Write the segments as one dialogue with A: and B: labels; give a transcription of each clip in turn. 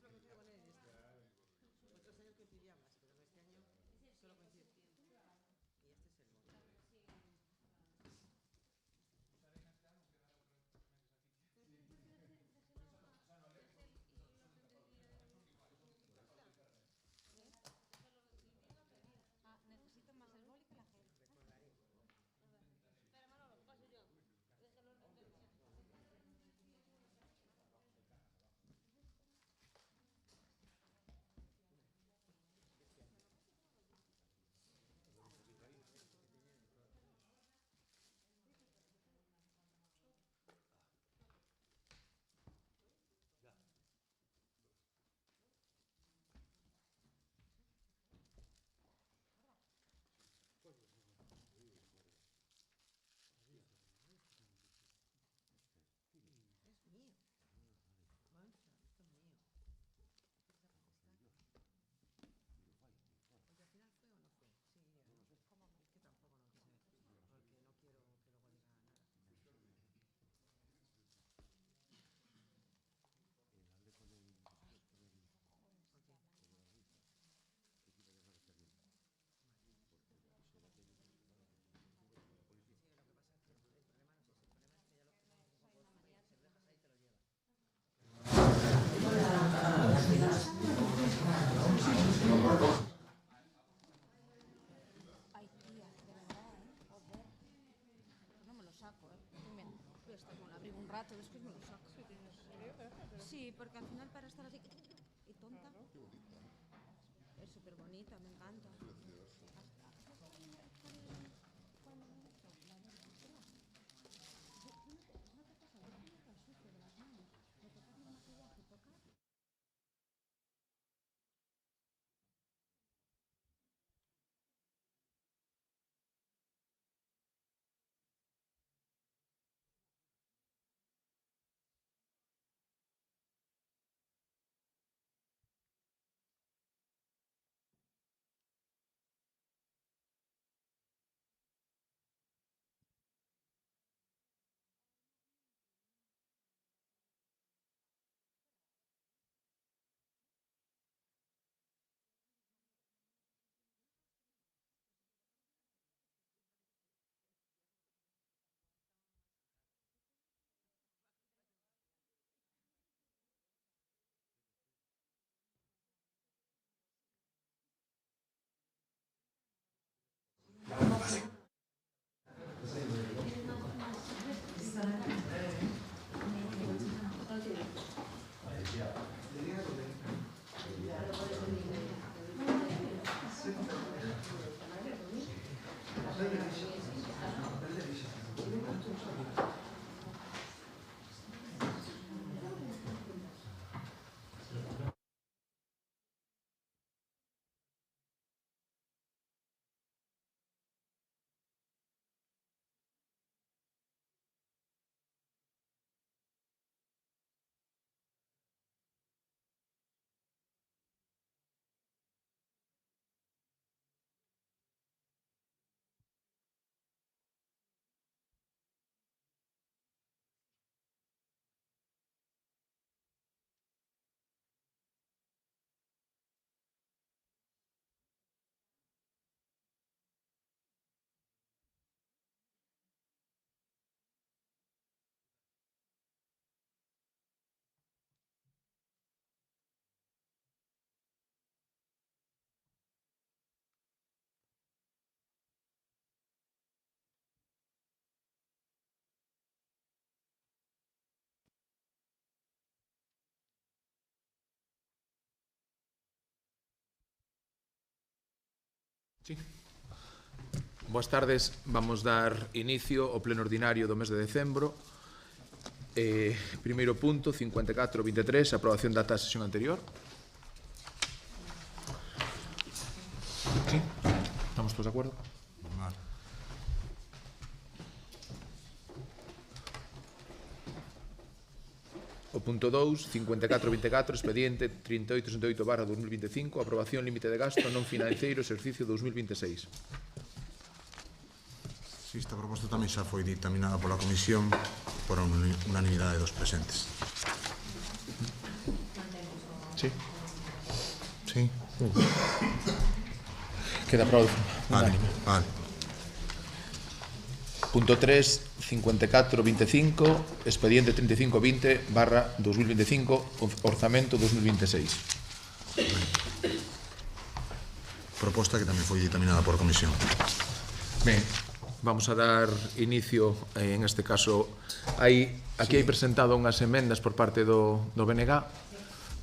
A: que me fui a poner este. Otros años coincidía más, pero este año solo coincide. Y este es el mono.
B: Necesito más el boli que la gel.
A: Recordaré.
B: Espera, Manolo, paso yo. Déjalo en el
A: Es mío. Mancha, esto es mío. Porque al final fue o no fue. Sí, iría, ¿no? Es que tampoco no quise, porque no quiero que luego diga nada.
C: Hablé con el
A: ¿Por qué?
C: que quiere dejar de salir. Porque la pisera tiene la policía.
A: Sí, lo que pasa es que el problema no es ese. El problema es que ya lo que se lo dejas ahí te lo llevas.
B: Ay, tía, de verdad, joder. No me lo saco, voy a estar con el abrigo un rato, después me lo saco. Sí, porque al final para estar así y tonta. Es súper bonita, me encanta.
D: Sí. Boas tardes, vamos dar inicio ao pleno ordinario do mes de decembro. Primeiro punto, 54-23, aprobación da ata da sesión anterior. Sí, estamos todos de acordo?
C: Normal.
D: O punto 2, 54-24, expediente 3868/2025, aprobación límite de gasto non financeiro exercicio 2026.
C: Sí, esta proposta tamén xa foi dictaminada pola Comisión por unanimidade dos presentes.
D: Sí. Sí. Queda aprobado.
C: Vale, vale.
D: Punto 3, 5425, expediente 3520/2025, orzamento 2026.
C: Proposta que tamén foi dictaminada por comisión.
D: Ben, vamos a dar inicio, en este caso, aquí hai presentado unhas emendas por parte do BNG.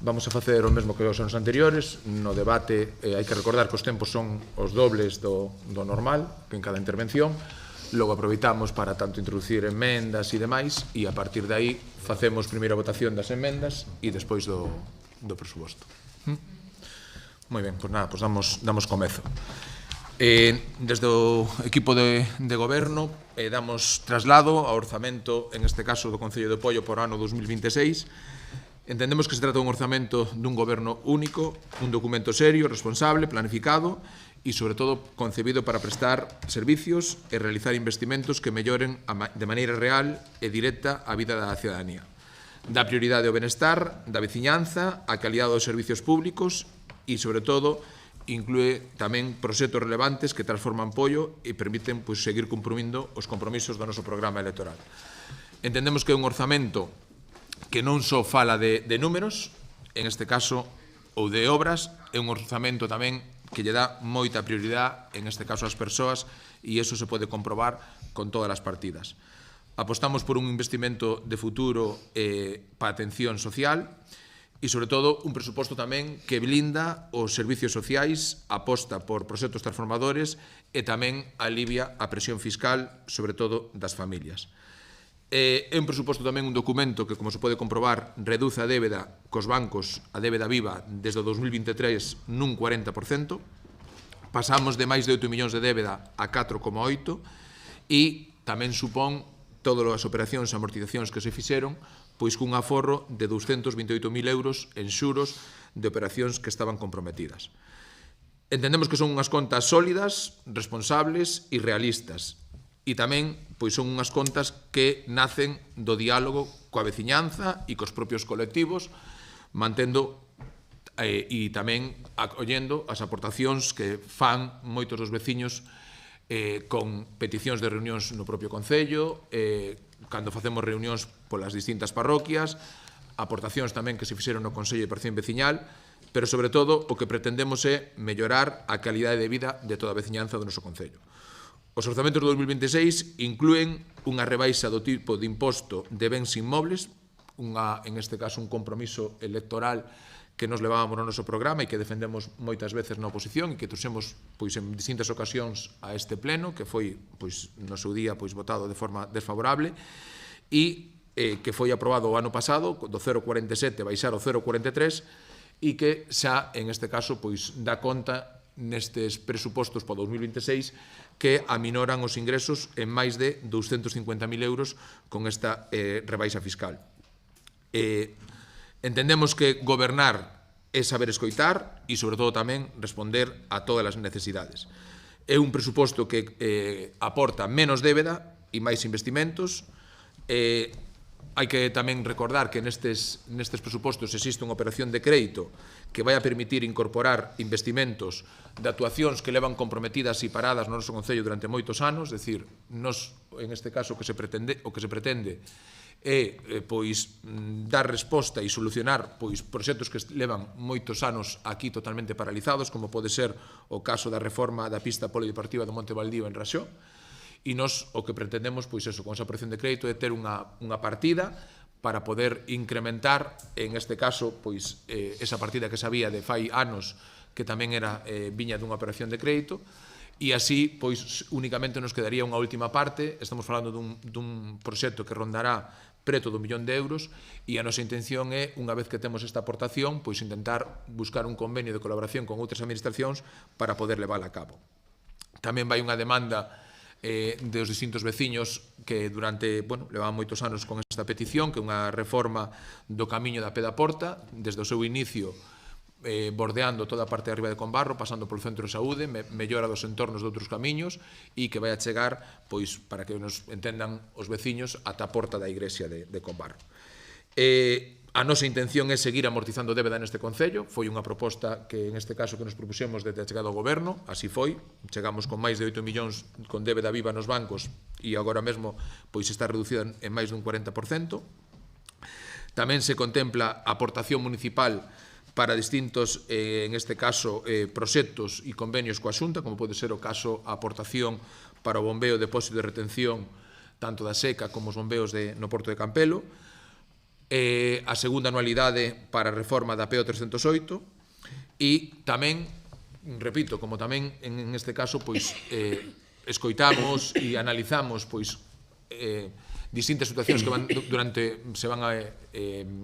D: Vamos a facer o mesmo que os anos anteriores. No debate hai que recordar que os tempos son os dobles do normal, que en cada intervención. Logo aproveitamos para tanto introducir emendas e demais, e a partir de aí facemos primeira votación das emendas e despois do presuposto. Moi ben, pois nada, pois damos comezo. Desde o equipo de goberno damos traslado ao orzamento, en este caso do Concello de Poio, por ano 2026. Entendemos que se trata dun orzamento dun goberno único, un documento serio, responsable, planificado e, sobre todo, concebido para prestar servicios e realizar investimentos que melloren de maneira real e directa a vida da cidadanía. Dá prioridade ao benestar da veciñanza, a calidade dos servicios públicos e, sobre todo, inclúe tamén proxectos relevantes que transforman Poio e permiten seguir cumprindo os compromisos do noso programa electoral. Entendemos que é un orzamento que non só fala de números, en este caso, ou de obras, é un orzamento tamén que lle dá moita prioridade, en este caso, ás persoas, e iso se pode comprobar con todas as partidas. Apostamos por un investimento de futuro para a atención social e, sobre todo, un presuposto tamén que blinda os servicios sociais, aposta por proxectos transformadores e tamén alivia a presión fiscal, sobre todo das familias. É un presuposto tamén un documento que, como se pode comprobar, reduce a débeda cos bancos, a débeda viva, desde o 2023 nun 40%. Pasamos de máis de 8 millóns de débeda a 4,8 e tamén supón todas as operacións e amortizacións que se fixeron, pois cun aforro de 228.000 euros en xuros de operacións que estaban comprometidas. Entendemos que son unhas contas sólidas, responsables e realistas. E tamén son unhas contas que nacen do diálogo coa veciñanza e cos propios colectivos, mantendo e tamén acollendo as aportacións que fan moitos dos veciños con peticións de reunións no propio Concello, cando facemos reunións polas distintas parroquias, aportacións tamén que se fixeron no Consello de Participación Veciñal, pero, sobre todo, o que pretendemos é mellorar a calidade de vida de toda a veciñanza do noso Concello. Os orzamentos de 2026 inclúen unha rebaixa do tipo de imposto de bens inmobles, en este caso un compromiso electoral que nos levábamos no noso programa e que defendemos moitas veces na oposición e que trouxemos en distintas ocasións a este pleno, que foi no seu día votado de forma desfavorable e que foi aprobado o ano pasado, do 0,47 baixar ao 0,43 e que xa, en este caso, dá conta nestes presupostos para 2026 que aminoran os ingresos en máis de 250.000 euros con esta rebaixa fiscal. Entendemos que gobernar é saber escoitar e, sobre todo, tamén responder a todas as necesidades. É un presuposto que aporta menos débeda e máis investimentos. Hai que tamén recordar que nestes presupostos existe unha operación de crédito que vai a permitir incorporar investimentos de actuacións que levan comprometidas e paradas no noso Concello durante moitos anos, é dicir, en este caso o que se pretende é dar resposta e solucionar proxectos que levan moitos anos aquí totalmente paralizados, como pode ser o caso da reforma da pista polideportiva do Monte Baldío en Raxó. E nós o que pretendemos, con esa operación de crédito, é ter unha partida para poder incrementar, en este caso, esa partida que sabía de fai anos que tamén viña dunha operación de crédito, e así, únicamente nos quedaría unha última parte. Estamos falando dun proxecto que rondará preto do 1.000.000 de euros e a nosa intención é, unha vez que temos esta aportación, intentar buscar un convenio de colaboración con outras administracións para poder levála a cabo. Tamén vai unha demanda dos distintos veciños que levaban moitos anos con esta petición, que é unha reforma do camiño da Pé da Porta, desde o seu inicio bordeando toda a parte de arriba de Combarro, pasando polo centro de saúde, mellora dos entornos de outros camiños e que vai a chegar, para que nos entendan os veciños, ata a porta da igrexa de Combarro. A nosa intención é seguir amortizando débeda neste Concello. Foi unha proposta que, en este caso, que nos propuxemos desde a chegada ao Goberno. Así foi. Chegamos con máis de 8 millóns con débeda viva nos bancos e agora mesmo pois está reducida en máis dun 40%. Tamén se contempla a aportación municipal para distintos, en este caso, proxectos e convenios coa Xunta, como pode ser o caso a aportación para o bombeo, depósito de retención tanto da Seca como os bombeos no Porto de Campelo, a segunda anualidade para a reforma da PO 308 e tamén, repito, como tamén en este caso pois escoitamos e analizamos pois distintas situacións que se van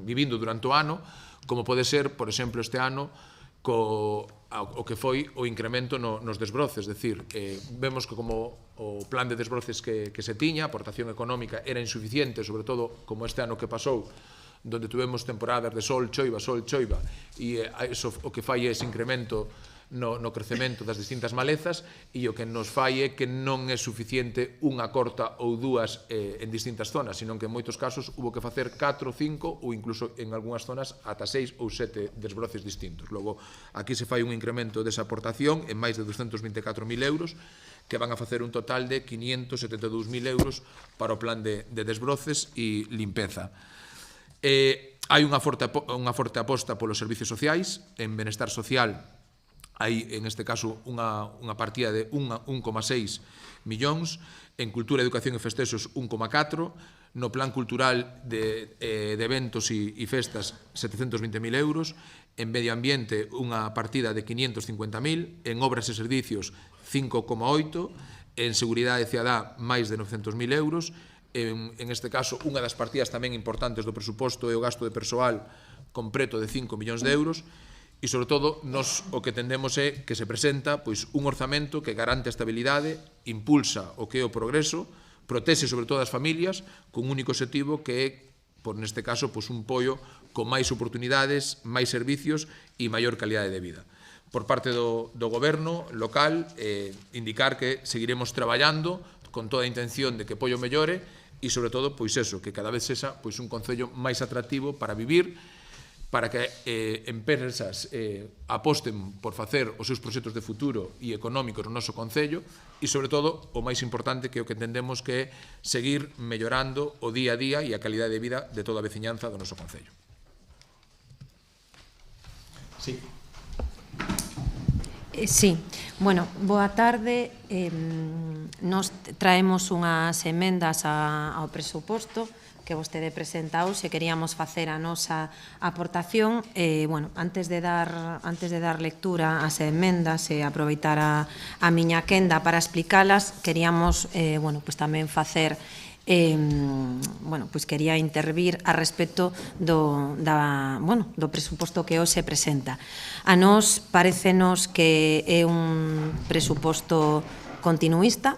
D: vivindo durante o ano, como pode ser, por exemplo, este ano o que foi o incremento nos desbroces, decir, vemos que como o plan de desbroces que se tiña, a aportación económica era insuficiente, sobre todo como este ano que pasou, donde tuvemos temporadas de sol, choiva, e iso o que fai é ese incremento no crecemento das distintas malezas, e o que nos fai é que non é suficiente unha corta ou dúas en distintas zonas, sino que en moitos casos hubo que facer 4, 5 ou incluso en algunhas zonas ata 6 ou 7 desbroces distintos. Logo, aquí se fai un incremento desa aportación en máis de 224.000 euros, que van a facer un total de 572.000 euros para o plan de desbroces e limpeza. Hai unha forte aposta polos servicios sociais. En benestar social hai, en este caso, unha partida de 1,6 millóns, en cultura, educación e festexos 1,4, no plan cultural de eventos e festas 720.000 euros, en medio ambiente unha partida de 550.000, en obras e servicios 5,8, en seguridade e cidadá máis de 900.000 euros. En este caso, unha das partidas tamén importantes do presuposto é o gasto de persoal con preto de 5 millóns de euros e, sobre todo, nos o que tendemos é que se presenta pois un orzamento que garante a estabilidade, impulsa o que é o progreso, protexe sobre todo as familias con un único objetivo que é, por neste caso, pois un pollo con máis oportunidades, máis servicios e maior calidade de vida. Por parte do Goberno local, indicar que seguiremos traballando con toda a intención de que Pollo mellore e, sobre todo, pois eso, que cada vez sexa pois un concello máis atractivo para vivir, para que empresas aposten por facer os seus proxectos de futuro e económicos no noso concello e, sobre todo, o máis importante que é o que entendemos que é seguir mellorando o día a día e a calidade de vida de toda a veciñanza do noso concello. Sí.
B: Sí, bueno, boa tarde. Nos traemos unhas emendas ao presuposto que vostede presenta hoxe. Queríamos facer a nosa aportación. Bueno, antes de dar lectura ás emendas e aproveitar a miña quenda para explicalas, queríamos, bueno, pues tamén facer bueno, pois quería intervir a respecto do presuposto que hoxe presenta. A nós parécenos que é un presuposto continuista,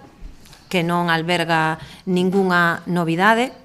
B: que non alberga ningunha novidade,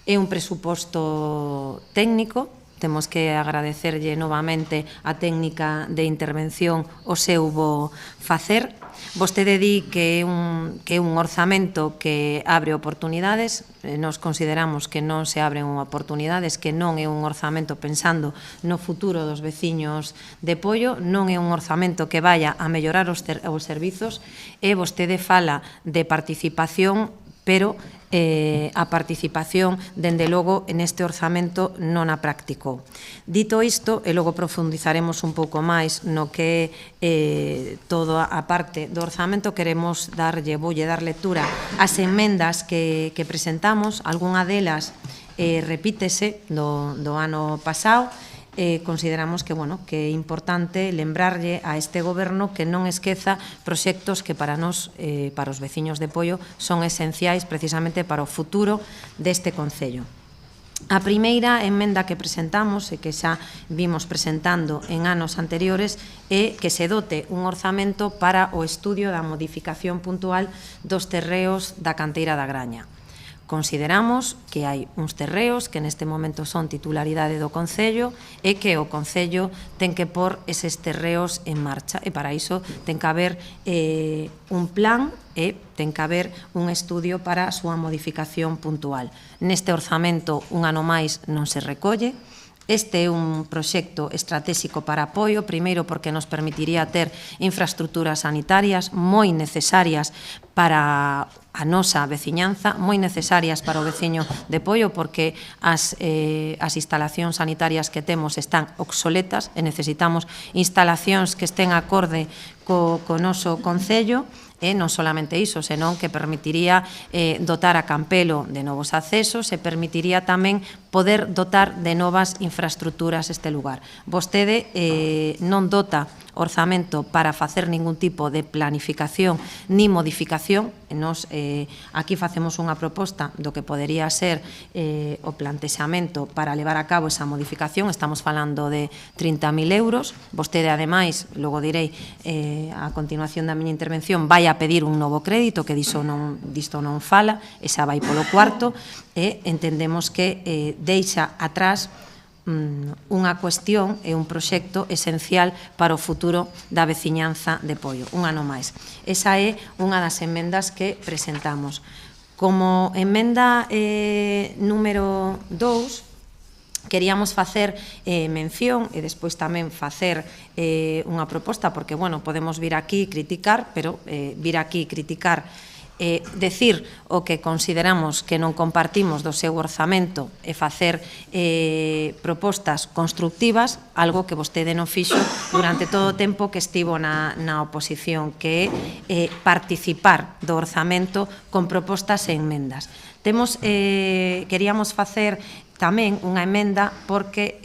B: é un presuposto técnico. Temos que agradecerlle novamente a técnica de intervención o seu bo facer. Vostede di que é un orzamento que abre oportunidades. Nos consideramos que non se abren oportunidades, que non é un orzamento pensando no futuro dos veciños de Pollo, non é un orzamento que vaya a mellorar os servizos, e vostede fala de participación, pero a participación, dende logo, neste orzamento non a practicou. Dito isto, e logo profundizaremos un pouco máis no que é toda a parte do orzamento, voulle dar lectura ás emendas que presentamos. Algunha delas repítese do ano pasado. Consideramos que é importante lembrarlle a este goberno que non esqueza proxectos que para nós, para os veciños de Pollo, son esenciais precisamente para o futuro deste concello. A primeira emenda que presentamos e que xa vimos presentando en anos anteriores é que se dote un orzamento para o estudio da modificación puntual dos terreos da canteira da Graña. Consideramos que hai uns terreos que neste momento son titularidade do Concello e que o Concello ten que pôr eses terreos en marcha, e para iso ten que haber un plan e ten que haber un estudio para a súa modificación puntual. Neste orzamento, un ano máis non se recolle.
E: Este é un proxecto estratégico para apoio, primeiro porque nos permitiría ter infraestructuras sanitarias moi necesarias para a nosa veciñanza, moi necesarias para o veciño de Poio, porque as instalacións sanitarias que temos están obsoletas e necesitamos instalacións que estén acorde co noso concello, e non solamente iso, senón que permitiría dotar a Campelo de novos accesos e permitiría tamén poder dotar de novas infraestructuras este lugar. Vostede non dota orzamento para facer ningún tipo de planificación ni modificación. Nos aquí facemos unha proposta do que podería ser o plantexamento para levar a cabo esa modificación. Estamos falando de 30.000 euros. Vostede, ademais, logo direi a continuación da miña intervención, vai a pedir un novo crédito, que disto non fala, esa vai polo cuarto, e entendemos que deixa atrás unha cuestión e un proxecto esencial para o futuro da veciñanza de Poio, un ano máis. Esa é unha das emendas que presentamos. Como emenda número 2, queríamos facer mención e despois tamén facer unha proposta, porque, bueno, podemos vir aquí criticar, pero vir aquí criticar decir o que consideramos que non compartimos do seu orzamento e facer propostas constructivas, algo que vostede non fixo durante todo o tempo que estivo na oposición, que é participar do orzamento con propostas e enmendas. Queríamos facer tamén unha emenda porque,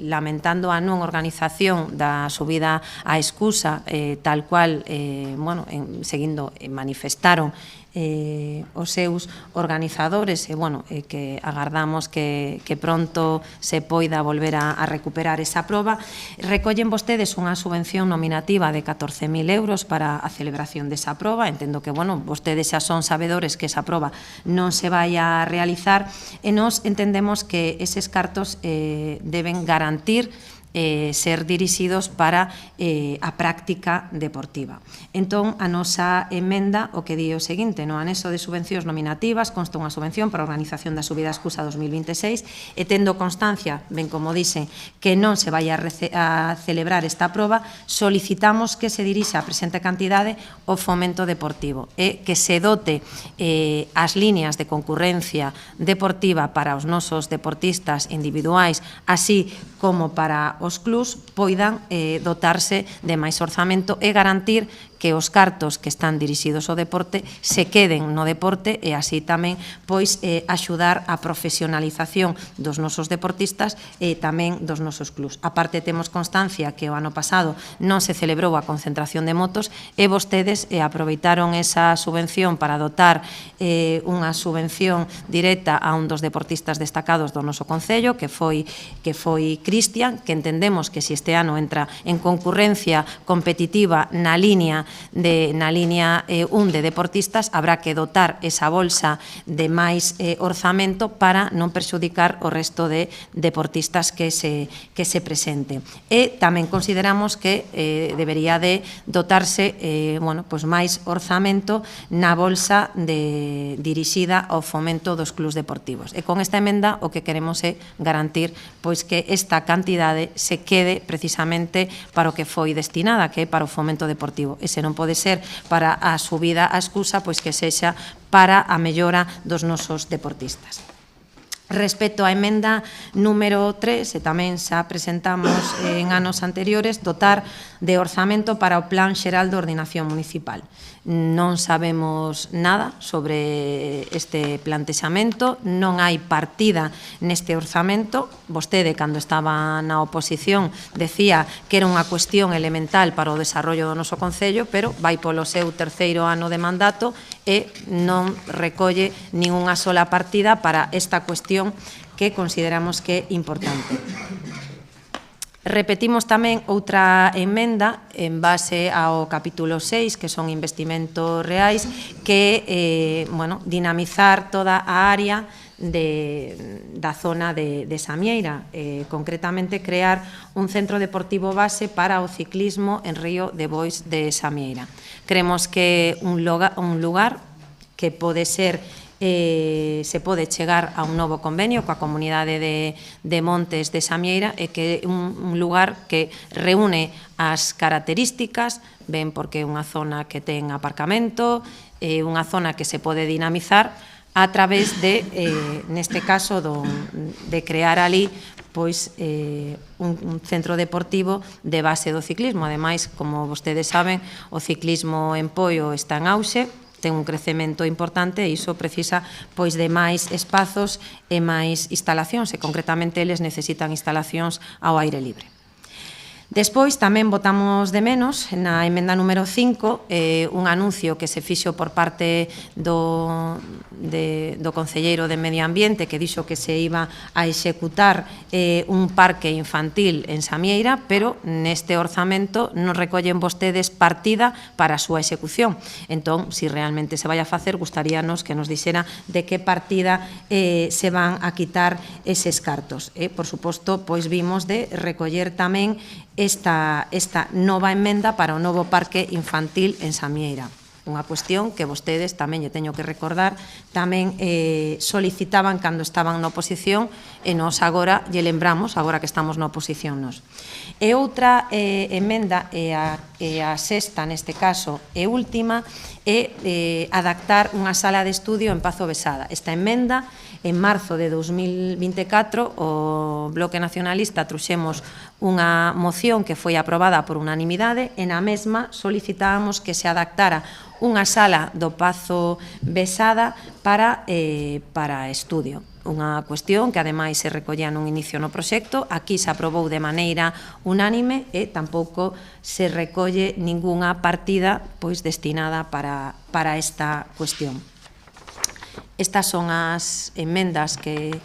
E: lamentando a non organización da subida á escusa, tal cual, seguindo, manifestaron os seus organizadores, que agardamos que pronto se poida volver a recuperar esa proba, recollen vostedes unha subvención nominativa de 14.000 euros para a celebración desa proba. Entendo que, vostedes xa son sabedores que esa proba non se vai a realizar, e nos entendemos que eses cartos deben garantir ser dirixidos para a práctica deportiva. Entón, a nosa emenda o que di o seguinte: no anexo de subvencións nominativas consta unha subvención para a organización da subida á escusa 2026, e tendo constancia, ben como dicen, que non se vai a celebrar esta proba, solicitamos que se dirixa a presente cantidade ao fomento deportivo e que se dote as líneas de concurrencia deportiva para os nosos deportistas individuais, así como para os clubs, poidan dotarse de máis orzamento e garantir que os cartos que están dirixidos ao deporte se queden no deporte, e así tamén axudar a profesionalización dos nosos deportistas e tamén dos nosos clubs. A parte, temos constancia que o ano pasado non se celebrou a concentración de motos, e vostedes aproveitaron esa subvención para dotar unha subvención directa a un dos deportistas destacados do noso concello, que foi Cristian, que entendemos que se este ano entra en concurrencia competitiva na línea 1 de deportistas, habrá que dotar esa bolsa de máis orzamento para non perxudicar o resto de deportistas que se presenten. E tamén consideramos que debería de dotarse máis orzamento na bolsa dirixida ao fomento dos clubs deportivos. E con esta emenda o que queremos é garantir que esta cantidade se quede precisamente para o que foi destinada, que é para o fomento deportivo. E se non pode ser para a subida á escusa, pois que sexa para a mellora dos nosos deportistas. Respecto á emenda número 3, e tamén xa presentamos en anos anteriores, dotar de orzamento para o Plan Xeral de Ordenación Municipal. Non sabemos nada sobre este plantexamento, non hai partida neste orzamento. Vostede, cando estaba na oposición, decía que era unha cuestión elemental para o desarrollo do noso concello, pero vai polo seu terceiro ano de mandato e non recolle ningunha sola partida para esta cuestión que consideramos que é importante. Repetimos tamén outra emenda en base ao capítulo 6, que son investimentos reais, que é dinamizar toda a área da zona de Samieira, concretamente crear un centro deportivo base para o ciclismo en Río de Bois de Samieira. Creemos que un lugar que pode ser se pode chegar a un novo convenio coa comunidade de Montes de Samieira e que é un lugar que reúne as características, ben porque é unha zona que ten aparcamento, é unha zona que se pode dinamizar a través de, neste caso, de crear ali pois un centro deportivo de base do ciclismo. Ademais, como vostedes saben, o ciclismo en Poio está en auxe, ten un crecemento importante e iso precisa pois de máis espazos e máis instalacións, e concretamente eles necesitan instalacións ao aire libre. Despois tamén votamos de menos na emenda número 5 un anuncio que se fixo por parte do Concelleiro de Medio Ambiente que dixo que se iba a executar un parque infantil en Samieira, pero neste orzamento non recollen vostedes partida para a súa execución. Entón, se realmente se vai a facer, gustaríanos que nos dixera de que partida se van a quitar eses cartos. Por suposto, pois vimos de recoller tamén esta nova emenda para o novo parque infantil en Samieira. Unha cuestión que vostedes tamén lle teño que recordar, tamén solicitaban cando estaban na oposición e nos agora lle lembramos, agora que estamos na oposición nos. E outra emenda, e a sexta neste caso e última, é adaptar unha sala de estudio en Pazo Besada. Esta emenda, en marzo de 2024, o Bloque Nacionalista trouxemos unha moción que foi aprobada por unanimidade e na mesma solicitábamos que se adaptara unha sala do Pazo Besada para estudio. Unha cuestión que ademais se recollía nun inicio no proxecto, aquí se aprobou de maneira unánime e tampouco se recolle ningunha partida pois destinada para esta cuestión. Estas son as emendas que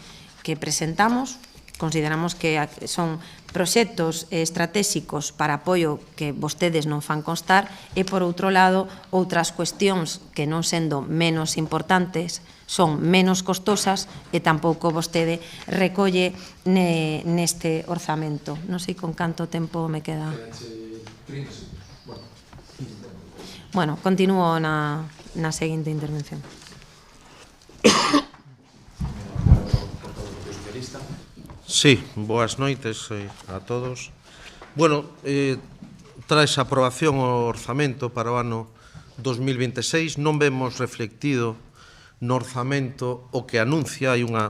E: presentamos. Consideramos que son proxectos estratégicos para apoio que vostedes non fan constar e, por outro lado, outras cuestións que non sendo menos importantes son menos costosas e tampouco vostede recolle neste orzamento. Non sei con canto tempo me queda. Bueno, continúo na seguinte intervención.
F: Sí, boas noites a todos. Bueno, tras a aprobación o orzamento para o ano 2026 non vemos reflectido no orzamento o que anuncia. Hai unha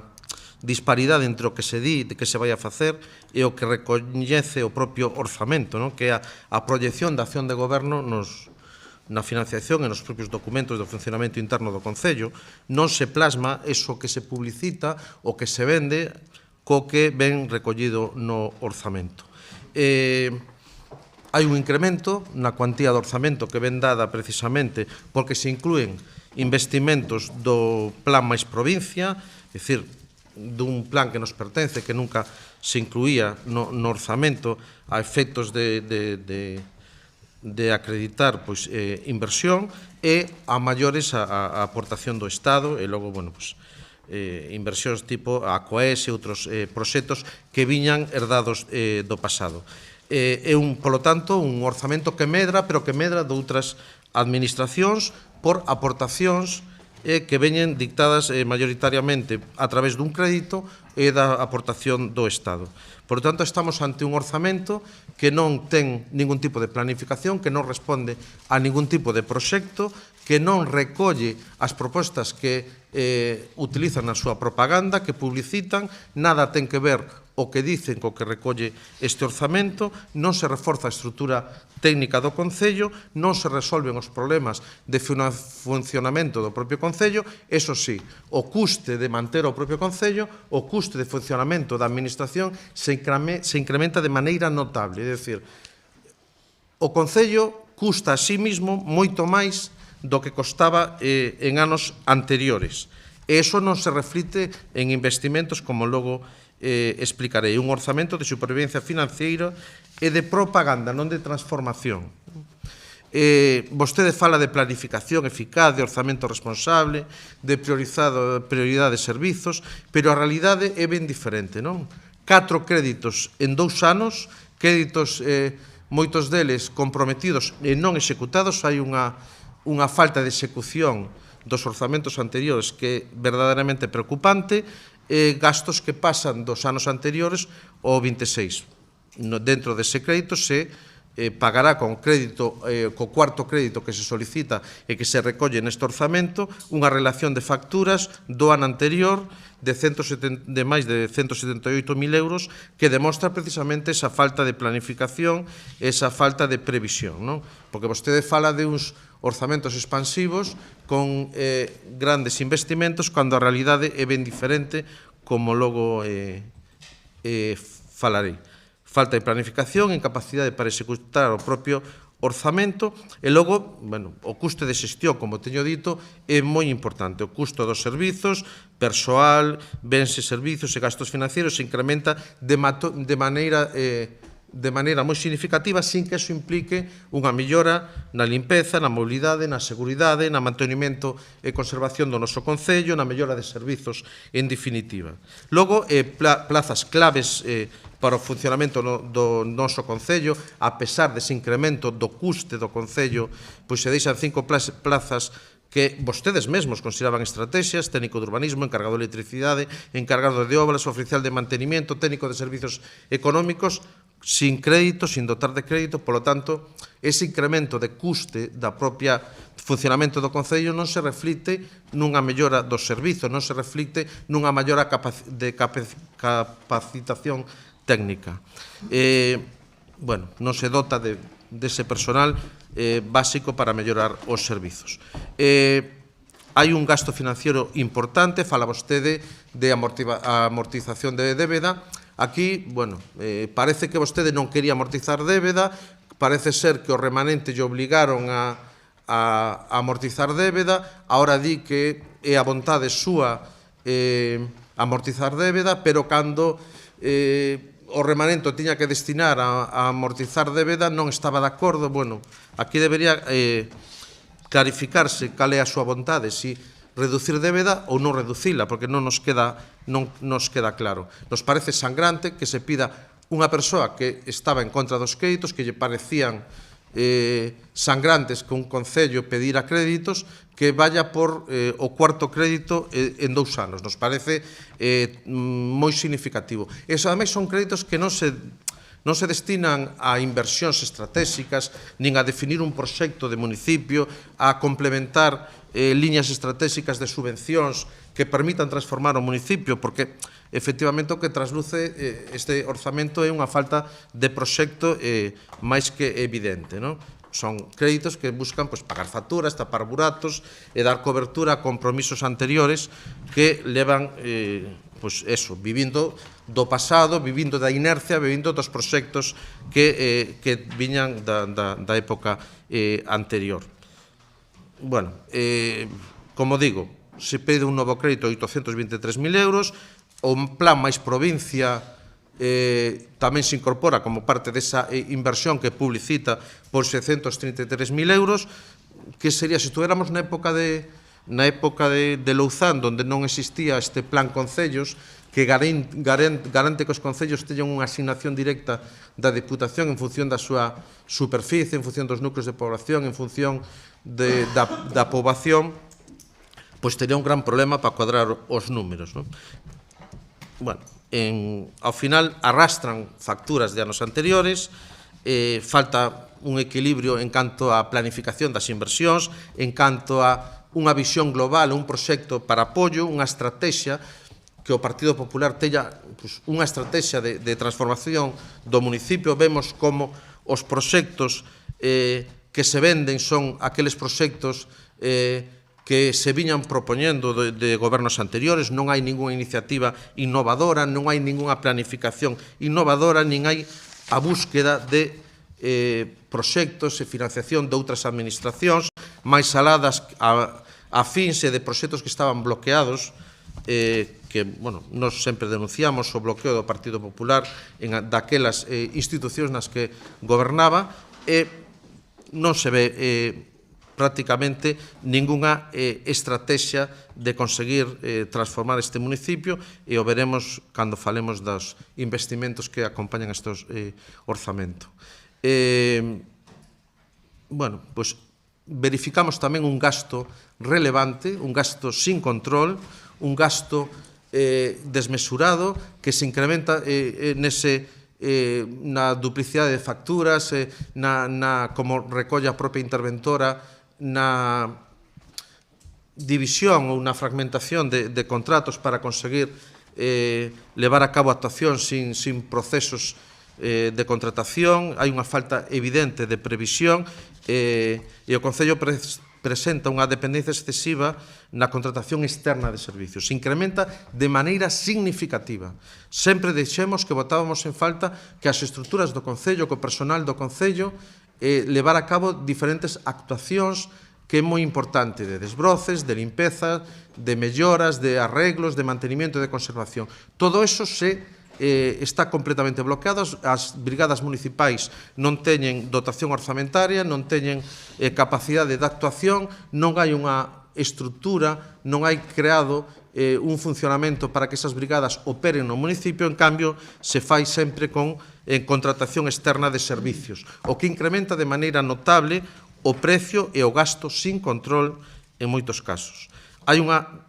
F: disparidade entre o que se di de que se vai a facer e o que recoñece o propio orzamento, que é a proyección da acción de goberno na financiación e nos propios documentos do funcionamento interno do Concello. Non se plasma eso que se publicita, o que se vende, co que ven recollido no orzamento. Hai un incremento na cuantía do orzamento que ven dada precisamente porque se inclúen investimentos do Plan máis provincia, é dicir, dun plan que nos pertence, que nunca se incluía no orzamento a efectos de acreditar inversión, e a maiores a aportación do Estado, e logo, bueno, inversións tipo a COES e outros proxectos que viñan herdados do pasado. É, polo tanto, un orzamento que medra, pero que medra de outras administracións por aportacións que veñen dictadas maioritariamente a través dun crédito e da aportación do Estado. Por tanto, estamos ante un orzamento que non ten ningún tipo de planificación, que non responde a ningún tipo de proxecto, que non recolle as propostas que utilizan na súa propaganda, que publicitan, nada ten que ver o que dicen co que recolle este orzamento, non se reforza a estrutura técnica do Concello, non se resolven os problemas de funcionamento do propio Concello. Eso sí, o custe de manter o propio Concello, o custe de funcionamento da Administración se incrementa de maneira notable. É dicir, o Concello custa a sí mismo moito máis do que costaba en anos anteriores. E iso non se reflite en investimentos, como logo explicarei. Un orzamento de supervivencia financiera e de propaganda, non de transformación. Vostede fala de planificación eficaz, de orzamento responsable, de prioridade de servizos, pero a realidade é ben diferente, non? 4 créditos en 2 anos, créditos, moitos deles comprometidos e non executados. Hai unha falta de execución dos orzamentos anteriores, que é verdadeiramente preocupante, gastos que pasan dos anos anteriores ao 26. Dentro dese crédito se pagará con crédito, co cuarto crédito que se solicita e que se recolle neste orzamento, unha relación de facturas do ano anterior de máis de 178.000 euros, que demostra precisamente esa falta de planificación, esa falta de previsión, non? Porque vostede fala de uns orzamentos expansivos con grandes investimentos, cando a realidade é ben diferente, como logo falarei. Falta de planificación, incapacidade para executar o propio orzamento e logo, bueno, o custe de xestión, como teño dito, é moi importante. O custo dos servizos, persoal, bens e servizos e gastos financeiros se incrementa de maneira moi significativa, sin que eso implique unha mellora na limpeza, na mobilidade, na seguridade, na mantenimento e conservación do noso concello, na mellora de servizos, en definitiva. Logo, plazas claves para o funcionamento do noso concello, a pesar dese incremento do custe do concello, pois se deixan 5 plazas que vostedes mesmos consideraban estrategias: técnico de urbanismo, encargado de electricidade, encargado de obras, oficial de mantenimiento, técnico de servizos económicos, sin crédito, sin dotar de crédito. Polo tanto, ese incremento de custe da propia funcionamento do concello non se reflicte nunha mellora dos servizos, non se reflicte nunha mellora de capacitación técnica. Bueno, non se dota dese personal básico para mellorar os servizos. Hai un gasto financiero importante, fala vostede de amortización de débeda. Aquí, bueno, parece que vostede non quería amortizar débeda, parece ser que o remanente lle obligaron a amortizar débeda, ahora di que é a vontade súa amortizar débeda, pero cando o remanente tiña que destinar a amortizar débeda non estaba de acordo. Bueno, aquí debería clarificarse cal é a súa vontade, se reducir débeda ou non reducila, porque non nos queda claro. Nos parece sangrante que se pida unha persoa que estaba en contra dos créditos, que lle parecían sangrantes que un concello pedira créditos, que vaya por o cuarto crédito en 2 anos. Nos parece moi significativo. Eso, ademais, son créditos que non se destinan a inversións estratégicas, nin a definir un proxecto de municipio, a complementar liñas estratégicas de subvencións que permitan transformar o municipio, porque efectivamente o que trasluce este orzamento é unha falta de proxecto máis que evidente, non? Son créditos que buscan pagar facturas, tapar buratos e dar cobertura a compromisos anteriores que levan vivindo do pasado, vivindo da inercia, vivindo dos proxectos que viñan da época anterior. Bueno, como digo, se pide un novo crédito de 823.000 euros, o plan máis provincia tamén se incorpora como parte desa inversión que publicita por 633.000 euros, que sería, se estuéramos na época de Louzán, onde non existía este plan concellos, que garante que os concellos teñan unha asignación directa da Deputación en función da súa superficie, en función dos núcleos de población, en función da poboación, pois tería un gran problema para cuadrar os números, non? Bueno, ao final arrastran facturas de anos anteriores, falta un equilibrio en canto á planificación das inversións, en canto a unha visión global, un proxecto para apoio, unha estrategia, que o Partido Popular teña unha estrategia de transformación do municipio. Vemos como os proxectos que se venden son aqueles proxectos que se viñan propoñendo de gobernos anteriores. Non hai ninguna iniciativa innovadora, non hai ninguna planificación innovadora, nin hai a búsqueda de proxectos e financiación de outras administracións máis aladas a fins e de proxectos que estaban bloqueados, que, bueno, nos sempre denunciamos o bloqueo do Partido Popular daquelas institucións nas que gobernaba, e non se ve prácticamente ningunha estrategia de conseguir transformar este municipio, e o veremos cando falemos dos investimentos que acompañan estes orzamento. Bueno, pois verificamos tamén un gasto relevante, un gasto sin control, un gasto desmesurado que se incrementa na duplicidade de facturas, como recolle a propia interventora, na división ou na fragmentación de contratos para conseguir levar a cabo actuacións sin procesos de contratación. Hai unha falta evidente de previsión e o Concello presenta unha dependencia excesiva na contratación externa de servicios. Se incrementa de maneira significativa. Sempre deixemos que botábamos en falta que as estruturas do Concello, que o personal do Concello, levar a cabo diferentes actuacións que é moi importante, de desbroces, de limpeza, de melloras, de arreglos, de mantenimiento e de conservación. Todo eso está completamente bloqueado. As brigadas municipais non teñen dotación orzamentaria, non teñen capacidade de actuación, non hai unha estrutura, non hai creado un funcionamento para que esas brigadas operen no municipio. En cambio, se fai sempre con contratación externa de servicios, o que incrementa de maneira notable o precio e o gasto sin control en moitos casos. Hai unha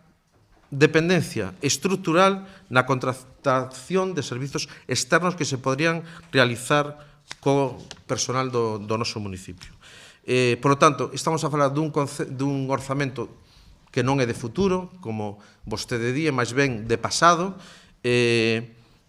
F: dependencia estrutural na contratación de servizos externos que se podrían realizar co personal do noso municipio. Por lo tanto, estamos a falar dun orzamento que non é de futuro, como vostede di, máis ben de pasado,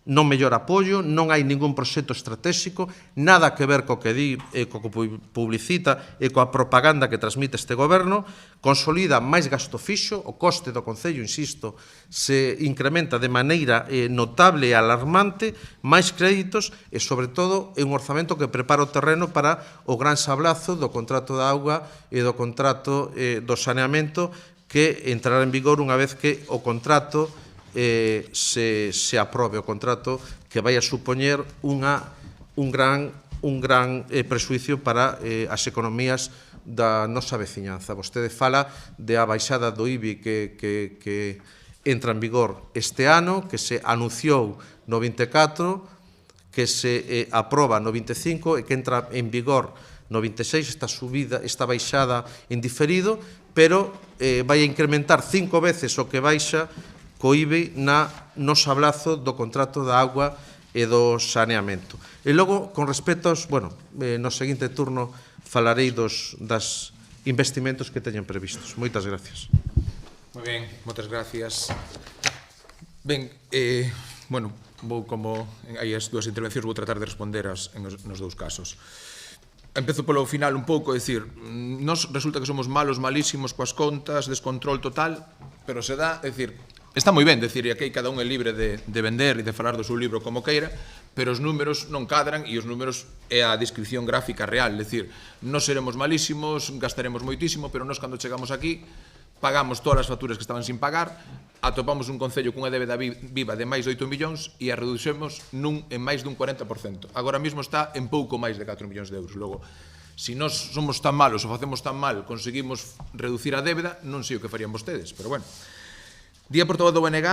F: non mellor apoio, non hai ningún proxecto estratégico, nada que ver co que di, co que publicita e coa propaganda que transmite este goberno. Consolida máis gasto fixo, o coste do Concello, insisto, se incrementa de maneira notable e alarmante, máis créditos e, sobre todo, é un orzamento que prepara o terreno para o gran sablazo do contrato da auga e do contrato do saneamento, que entrará en vigor unha vez que o contrato se aprobe, o contrato que vai a supoñer un gran prexuicio para as economías da nosa veciñanza. Vostede fala de a baixada do IBI que entra en vigor este ano, que se anunciou no 24, que se aproba no 25 e que entra en vigor no 26, esta baixada en diferido, pero vai a incrementar 5 veces o que baixa co IBI no sablazo do contrato da agua e do saneamento. E logo, con respecto aos, no seguinte turno falarei dos investimentos que teñen previstos. Moitas gracias.
D: Moi ben, moitas gracias. Ben, como hai as dúas intervencións, vou tratar de responder nos dous casos. Empezo polo final un pouco, decir, nos resulta que somos malos, malísimos coas contas, descontrol total, pero se dá, decir, está moi ben, decir, e aquí cada un é libre de vender e de falar do seu libro como queira, pero os números non cadran e os números é a descripción gráfica real, decir, nos seremos malísimos, gastaremos moitísimo, pero nos cando chegamos aquí pagamos todas as facturas que estaban sin pagar, atopamos un concello cunha débeda viva de máis de 8 millóns e a reducemos en máis dun 40%. Agora mesmo está en pouco máis de 4 millóns de euros. Logo, se nós somos tan malos ou facemos tan mal, conseguimos reducir a débeda, non sei o que farían vostedes, pero bueno. Día portavoz do BNG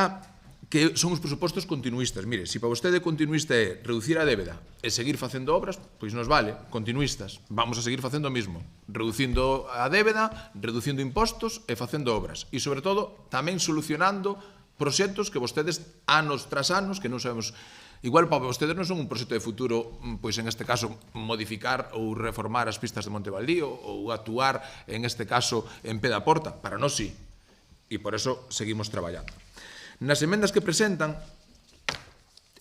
D: que son os presupostos continuistas. Mire, se para vostede continuista é reducir a débeda e seguir facendo obras, pois nos vale, continuistas. Vamos a seguir facendo o mismo, reducindo a débeda, reducindo impostos e facendo obras. E, sobre todo, tamén solucionando proxectos que vostedes, anos tras anos, que non sabemos... Igual para vostedes non son un proxecto de futuro, pois en este caso, modificar ou reformar as pistas de Montebaldío ou actuar, en este caso, en Pé da Porta. Para nós, sí. E por eso seguimos traballando. Nas emendas que presentan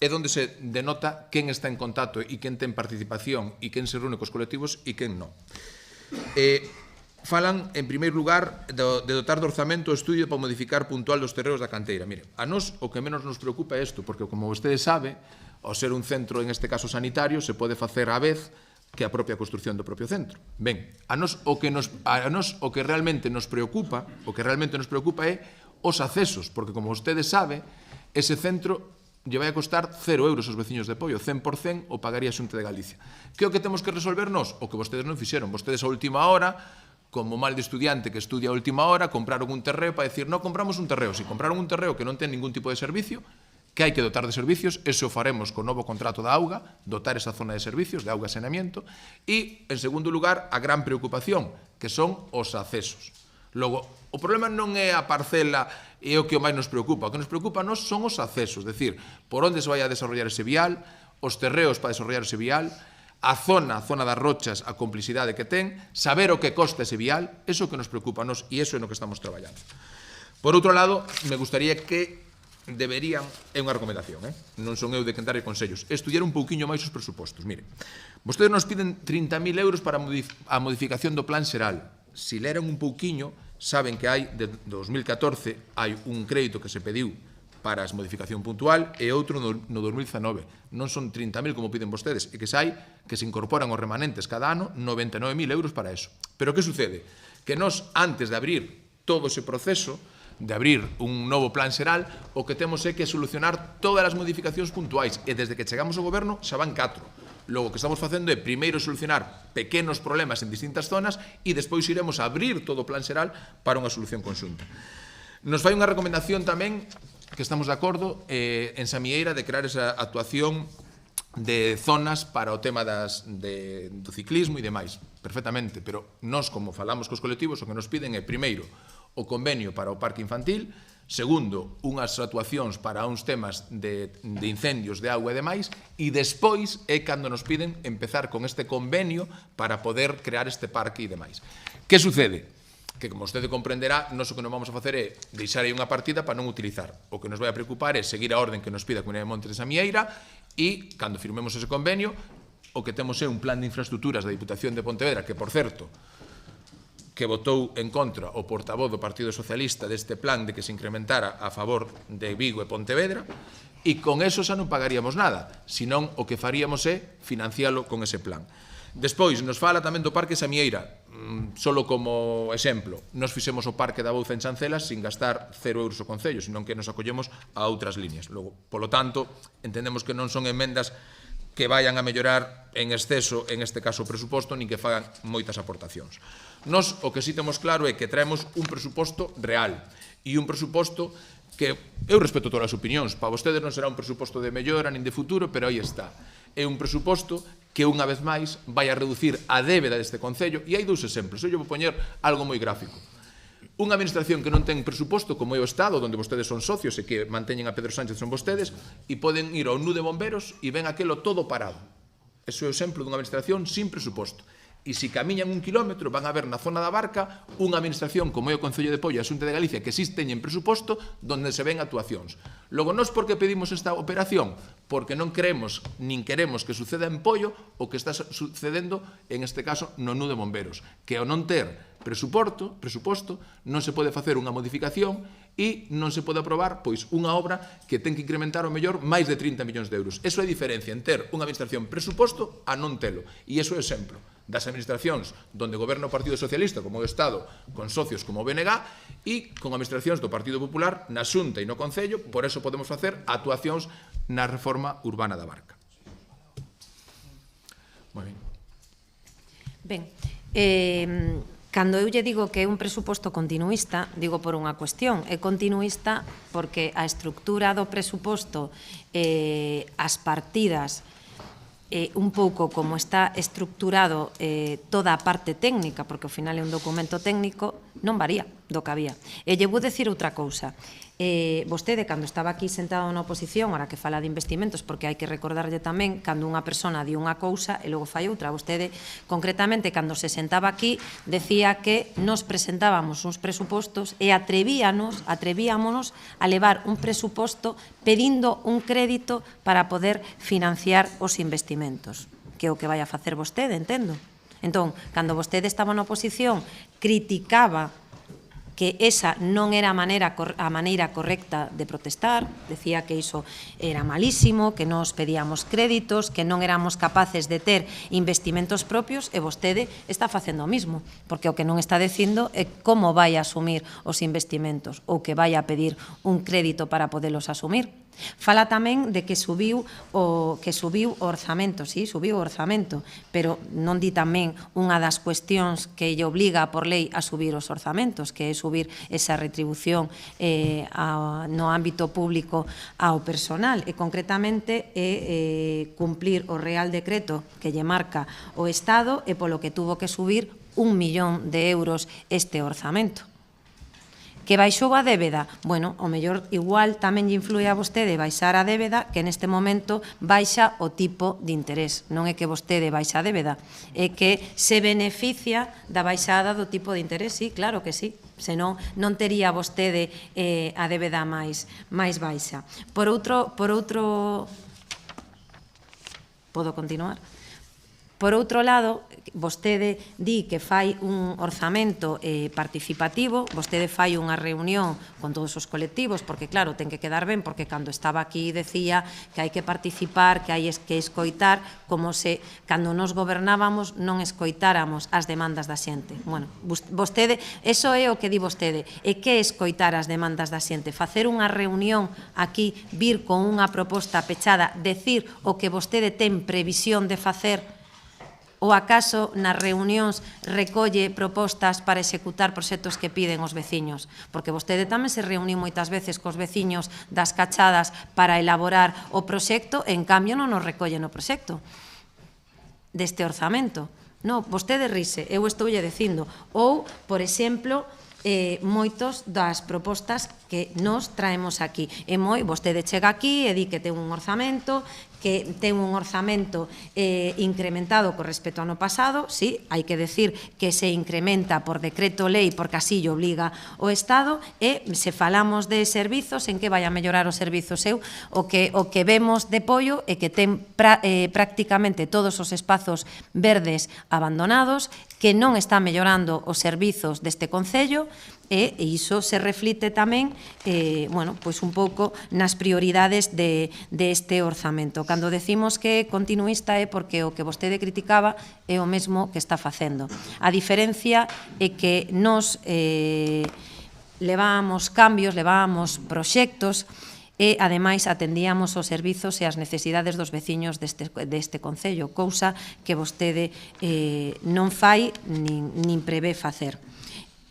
D: é onde se denota quen está en contacto e quen ten participación e quen se reúne cos colectivos e quen non. Falan, en primeiro lugar, de dotar de orzamento o estudio para modificar puntual dos terreos da canteira. Mire, a nós o que menos nos preocupa é isto, porque, como vostede sabe, ao ser un centro, en este caso sanitario, se pode facer á vez que a propia construción do propio centro. Ben, a nós o que realmente nos preocupa, é os accesos, porque, como vostede sabe, ese centro lle vai a costar 0 euros aos veciños de Poio, 100% o pagaría a Xunta de Galicia. Que é o que temos que resolver nós? O que vostedes non fixeron. Vostedes a última hora, como mal de estudiante que estudia a última hora, compraron un terreo para decir, non compramos un terreo. Si compraron un terreo que non ten ningún tipo de servicio, que hai que dotar de servicios, eso o faremos co novo contrato da auga, dotar esa zona de servicios, de auga e saneamiento, e, en segundo lugar, a gran preocupación, que son os accesos. Logo, o problema non é a parcela e o que o máis nos preocupa. O que nos preocupa a nós son os accesos, é dicir, por onde se vai a desarrollar ese vial, os terreos para desarrollar ese vial, a zona das rochas, a complicidade que ten, saber o que costa ese vial, eso é o que nos preocupa a nós e eso é no que estamos traballando. Por outro lado, me gustaría que deberían, é unha recomendación, non son eu de que darlle consellos, estudiar un pouquiño máis os presupostos. Mire, vostedes nos piden 30.000 euros para a modificación do plan xeral. Se leran un pouquiño, saben que hai, de 2014, hai un crédito que se pediu para a modificación puntual e outro no 2019. Non son 30.000 como piden vostedes, e que sai que se incorporan os remanentes cada ano 99.000 euros para eso. Pero que sucede? Que nós, antes de abrir todo ese proceso, de abrir un novo plan xeral, o que temos é que solucionar todas as modificacións puntuais, e desde que chegamos ao goberno xa van 4. Logo, o que estamos facendo é primeiro solucionar pequenos problemas en distintas zonas e despois iremos a abrir todo o plan xeral para unha solución conxunta. Nos fai unha recomendación tamén, que estamos de acordo, en Samieira, de crear esa actuación de zonas para o tema do ciclismo e demais, perfectamente, pero nós, como falamos cos colectivos, o que nos piden é, primeiro, o convenio para o parque infantil, segundo, unhas actuacións para uns temas de incendios de auga e demais, e despois é cando nos piden empezar con este convenio para poder crear este parque e demais. Que sucede? Que, como vostede comprenderá, nós o que non vamos a facer é deixar aí unha partida para non utilizar. O que nos vai a preocupar é seguir a orden que nos pida a Comunidade de Montes de Samieira e, cando firmemos ese convenio, o que temos é un plan de infraestructuras da Diputación de Pontevedra, que, por certo, que votou en contra o portavoz do Partido Socialista deste plan de que se incrementara a favor de Vigo e Pontevedra, e con eso xa non pagaríamos nada, senón o que faríamos é financialo con ese plan. Despois, nos fala tamén do Parque Samieira, solo como exemplo, nos fixemos o Parque da Bouza en Chancelas sin gastar 0 euros o Concello, senón que nos acollemos a outras líneas. Logo, polo tanto, entendemos que non son emendas que vayan a mellorar en exceso, en este caso, o presuposto, nin que fagan moitas aportacións. Nos, o que sí temos claro é que traemos un presuposto real e un presuposto que, eu respeto todas as opinións, para vostedes non será un presuposto de mellora nin de futuro, pero aí está. É un presuposto que, unha vez máis, vai a reducir a débeda deste Concello, e hai dous exemplos. Eu vou poñer algo moi gráfico. Unha administración que non ten presuposto, como é o Estado, onde vostedes son socios e que manteñen a Pedro Sánchez son vostedes, e poden ir ao NU de bomberos e ven aquelo todo parado. Ese é o exemplo dunha administración sin presuposto. E se camiñan 1 kilómetro van a ver na zona da Barca unha administración como é o Concello de Poio e a Xunta de Galicia que sí teñen presuposto donde se ven actuacións. Logo, nós por que pedimos esta operación? Porque non creemos nin queremos que suceda en Poio o que está sucedendo en este caso no NU de bomberos, que ao non ter presuposto non se pode facer unha modificación e non se pode aprobar pois unha obra que ten que incrementar ao mellor máis de 30 millóns de euros. Eso é a diferencia en ter unha administración presuposto a non telo. E iso é o exemplo das administracións donde goberna o Partido Socialista, como o Estado, con socios como o BNG, e con administracións do Partido Popular na Xunta e no Concello, por eso podemos facer actuacións na reforma urbana da Barca. Moi ben.
E: Ben, cando eu lle digo que é un presuposto continuista, digo por unha cuestión. É continuista porque a estructura do presuposto, as partidas, un pouco como está estructurado toda a parte técnica, porque ao final é un documento técnico, non varía do que había. E lle vou decir outra cousa. Vostede, cando estaba aquí sentado na oposición, ahora que fala de investimentos, porque hai que recordarlle tamén cando unha persona di unha cousa e logo fai outra. Vostede, concretamente, cando se sentaba aquí, decía que nos presentábamos uns presupostos e atrevíamonos a levar un presuposto pedindo un crédito para poder financiar os investimentos, que é o que vai a facer vostede, entendo. Entón, cando vostede estaba na oposición, criticaba que esa non era a maneira correcta de protestar, decía que iso era malísimo, que nos pedíamos créditos, que non éramos capaces de ter investimentos propios, e vostede está facendo o mismo, porque o que non está dicindo é como vai a asumir os investimentos ou que vai a pedir un crédito para podelos asumir. Fala tamén de que subiu o orzamento, sí, subiu o orzamento, pero non di tamén unha das cuestións que lle obliga por lei a subir os orzamentos, que é subir esa retribución no ámbito público ao personal, e concretamente é cumplir o Real Decreto que lle marca o Estado e polo que tuvo que subir 1 millón de euros este orzamento. Que baixou a débeda? Bueno, o mellor igual tamén lle influe a vostede baixar a débeda, que neste momento baixa o tipo de interés. Non é que vostede baixa a débeda, é que se beneficia da baixada do tipo de interés, sí, claro que sí. Senón, non tería vostede a débeda máis baixa. Por outro... Podo continuar? Por outro lado, vostede di que fai un orzamento participativo, vostede fai unha reunión con todos os colectivos, porque claro, ten que quedar ben, porque cando estaba aquí decía que hai que participar, que hai que escoitar, como se cando nos gobernábamos non escoitáramos as demandas da xente. Bueno, vostede, eso é o que di vostede, e que escoitar as demandas da xente? Facer unha reunión aquí, vir con unha proposta pechada, decir o que vostede ten previsión de facer, ou acaso nas reunións recolle propostas para executar proxectos que piden os veciños? Porque vostede tamén se reuniu moitas veces cos veciños das Cachadas para elaborar o proxecto, e en cambio non nos recollen o proxecto deste orzamento. Non, vostede rise, eu estoulle dicindo. Ou, por exemplo, moitos das propostas que nos traemos aquí. E vostede chega aquí e di que ten un orzamento incrementado con respecto ao ano pasado, sí, hai que decir que se incrementa por decreto lei porque así lle obliga o Estado, e se falamos de servizos, en que vai a mellorar os servizos? O que vemos de Poio é que ten prácticamente todos os espazos verdes abandonados, que non está mellorando os servizos deste Concello, e iso se reflite tamén un pouco nas prioridades deste orzamento. Cando decimos que é continuista é porque o que vostede criticaba é o mesmo que está facendo. A diferencia é que nos levábamos cambios, levábamos proxectos, e, ademais, atendíamos os servizos e as necesidades dos veciños deste Concello, cousa que vostede non fai nin prevé facer.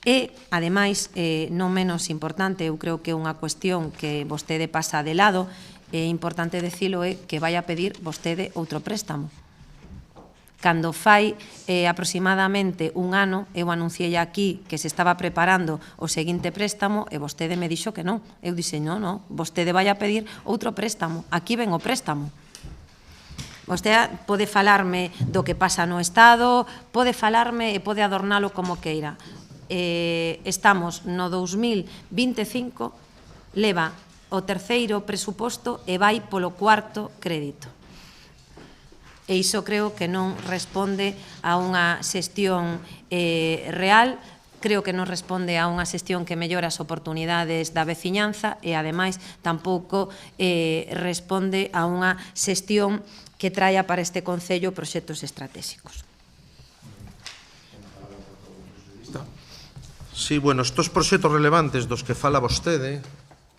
E: E, ademais, non menos importante, eu creo que é unha cuestión que vostede pasa de lado, é importante dicilo, é que vai a pedir vostede outro préstamo. Cando fai aproximadamente un ano, eu anunciei aquí que se estaba preparando o seguinte préstamo e vostede me dixo que non. Eu dixen, non, vostede vai a pedir outro préstamo. Aquí ven o préstamo. Vostede pode falarme do que pasa no Estado, pode falarme e pode adornalo como queira. Estamos no 2025, leva o terceiro presuposto e vai polo cuarto crédito. E iso creo que non responde a unha xestión real, creo que non responde a unha xestión que mellora as oportunidades da veciñanza, e, ademais, tampouco responde a unha xestión que traia para este Concello proxectos estratégicos.
F: Sí, bueno, estos proxectos relevantes dos que fala vostede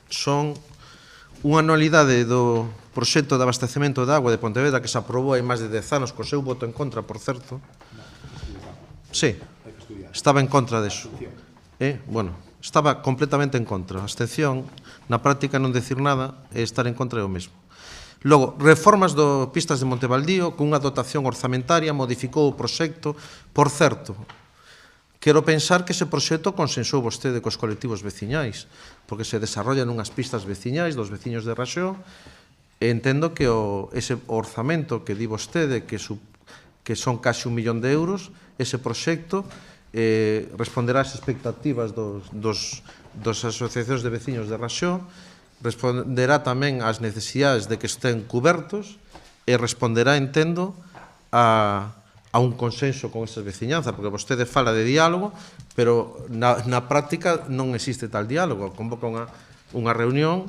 F: son unha anualidade do proxecto de abastecemento de agua de Pontevedra que se aprobou hai máis de 10 anos, co seu voto en contra, por certo. Sí, estaba en contra deso. Bueno, estaba completamente en contra. A abstención, na práctica, non decir nada e estar en contra é o mesmo. Logo, reformas do Pistas de Montebaldío, cunha dotación orzamentaria, modificou o proxecto. Por certo, quero pensar que ese proxecto consensou vostede cos colectivos veciñais, porque se desarrollan unhas pistas veciñais dos veciños de Raxó, e entendo que ese orzamento que di vostede que son case 1 millón de euros, ese proxecto responderá ás expectativas das asociacións de veciños de Raxó, responderá tamén ás necesidades de que estén cubertos e responderá, entendo, a un consenso con esas veciñanzas, porque vostede fala de diálogo, pero na práctica non existe tal diálogo. Convoca unha reunión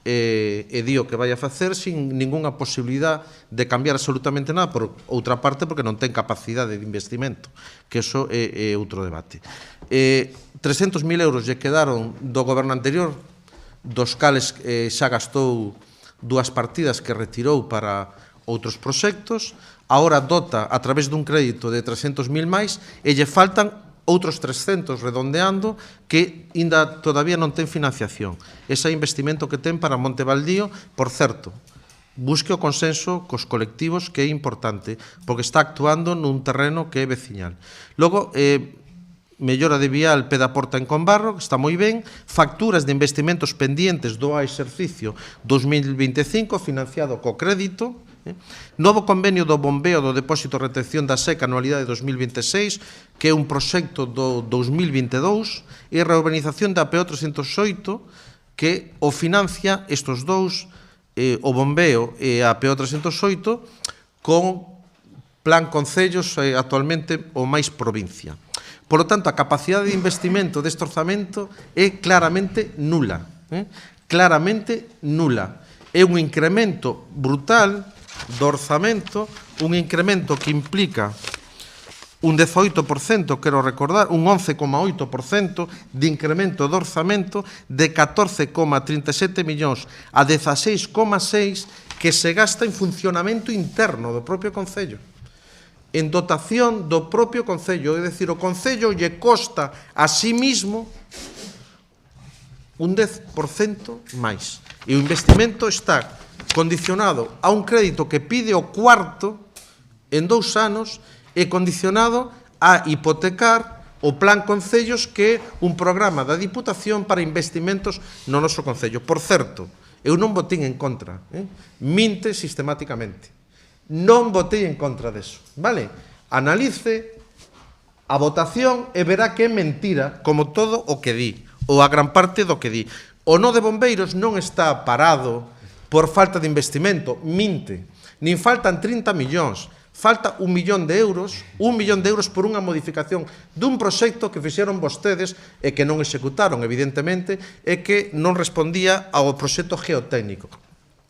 F: e di o que vai a facer sin ningunha posibilidad de cambiar absolutamente nada, por outra parte, porque non ten capacidade de investimento, que iso é outro debate. 300.000 euros lle quedaron do goberno anterior, dos cales xa gastou dúas partidas que retirou para outros proxectos, agora dota a través dun crédito de 300.000 máis e lle faltan outros 300 redondeando que ainda todavía non ten financiación. Ese investimento que ten para Monte Baldío, por certo, busque o consenso cos colectivos, que é importante, porque está actuando nun terreno que é veciñal. Logo, mellora de vial pé da porta en Combarro, que está moi ben, facturas de investimentos pendientes do exercicio 2025, financiado co crédito, novo convenio do bombeo do depósito de retención da seca anualidade de 2026, que é un proxecto do 2022, e reurbanización da PO 308, que o financia estes dous, o bombeo e a PO 308, con plan concellos, actualmente o máis provincia. Por lo tanto, a capacidade de investimento deste orzamento é claramente nula. Claramente nula. É un incremento brutal do orzamento, un incremento que implica un 18%, quero recordar, un 11,8% de incremento do orzamento de 14,37 millóns a 16,6 que se gasta en funcionamento interno do propio Concello, en dotación do propio Concello, é dicir, o Concello lle costa a sí mismo un 10% máis. E o investimento está condicionado a un crédito que pide o cuarto en 2 anos e condicionado a hipotecar o Plan Concellos, que é un programa da Diputación para investimentos no noso Concello. Por certo, eu non votei en contra, minte sistemáticamente. Non votei en contra deso, vale? Analice a votación e verá que é mentira, como todo o que di, ou a gran parte do que di. O no de bombeiros non está parado por falta de investimento, minte, nin faltan 30 millóns, falta 1 millón de euros, 1 millón de euros por unha modificación dun proxecto que fixeron vostedes e que non executaron, evidentemente, e que non respondía ao proxecto geotécnico.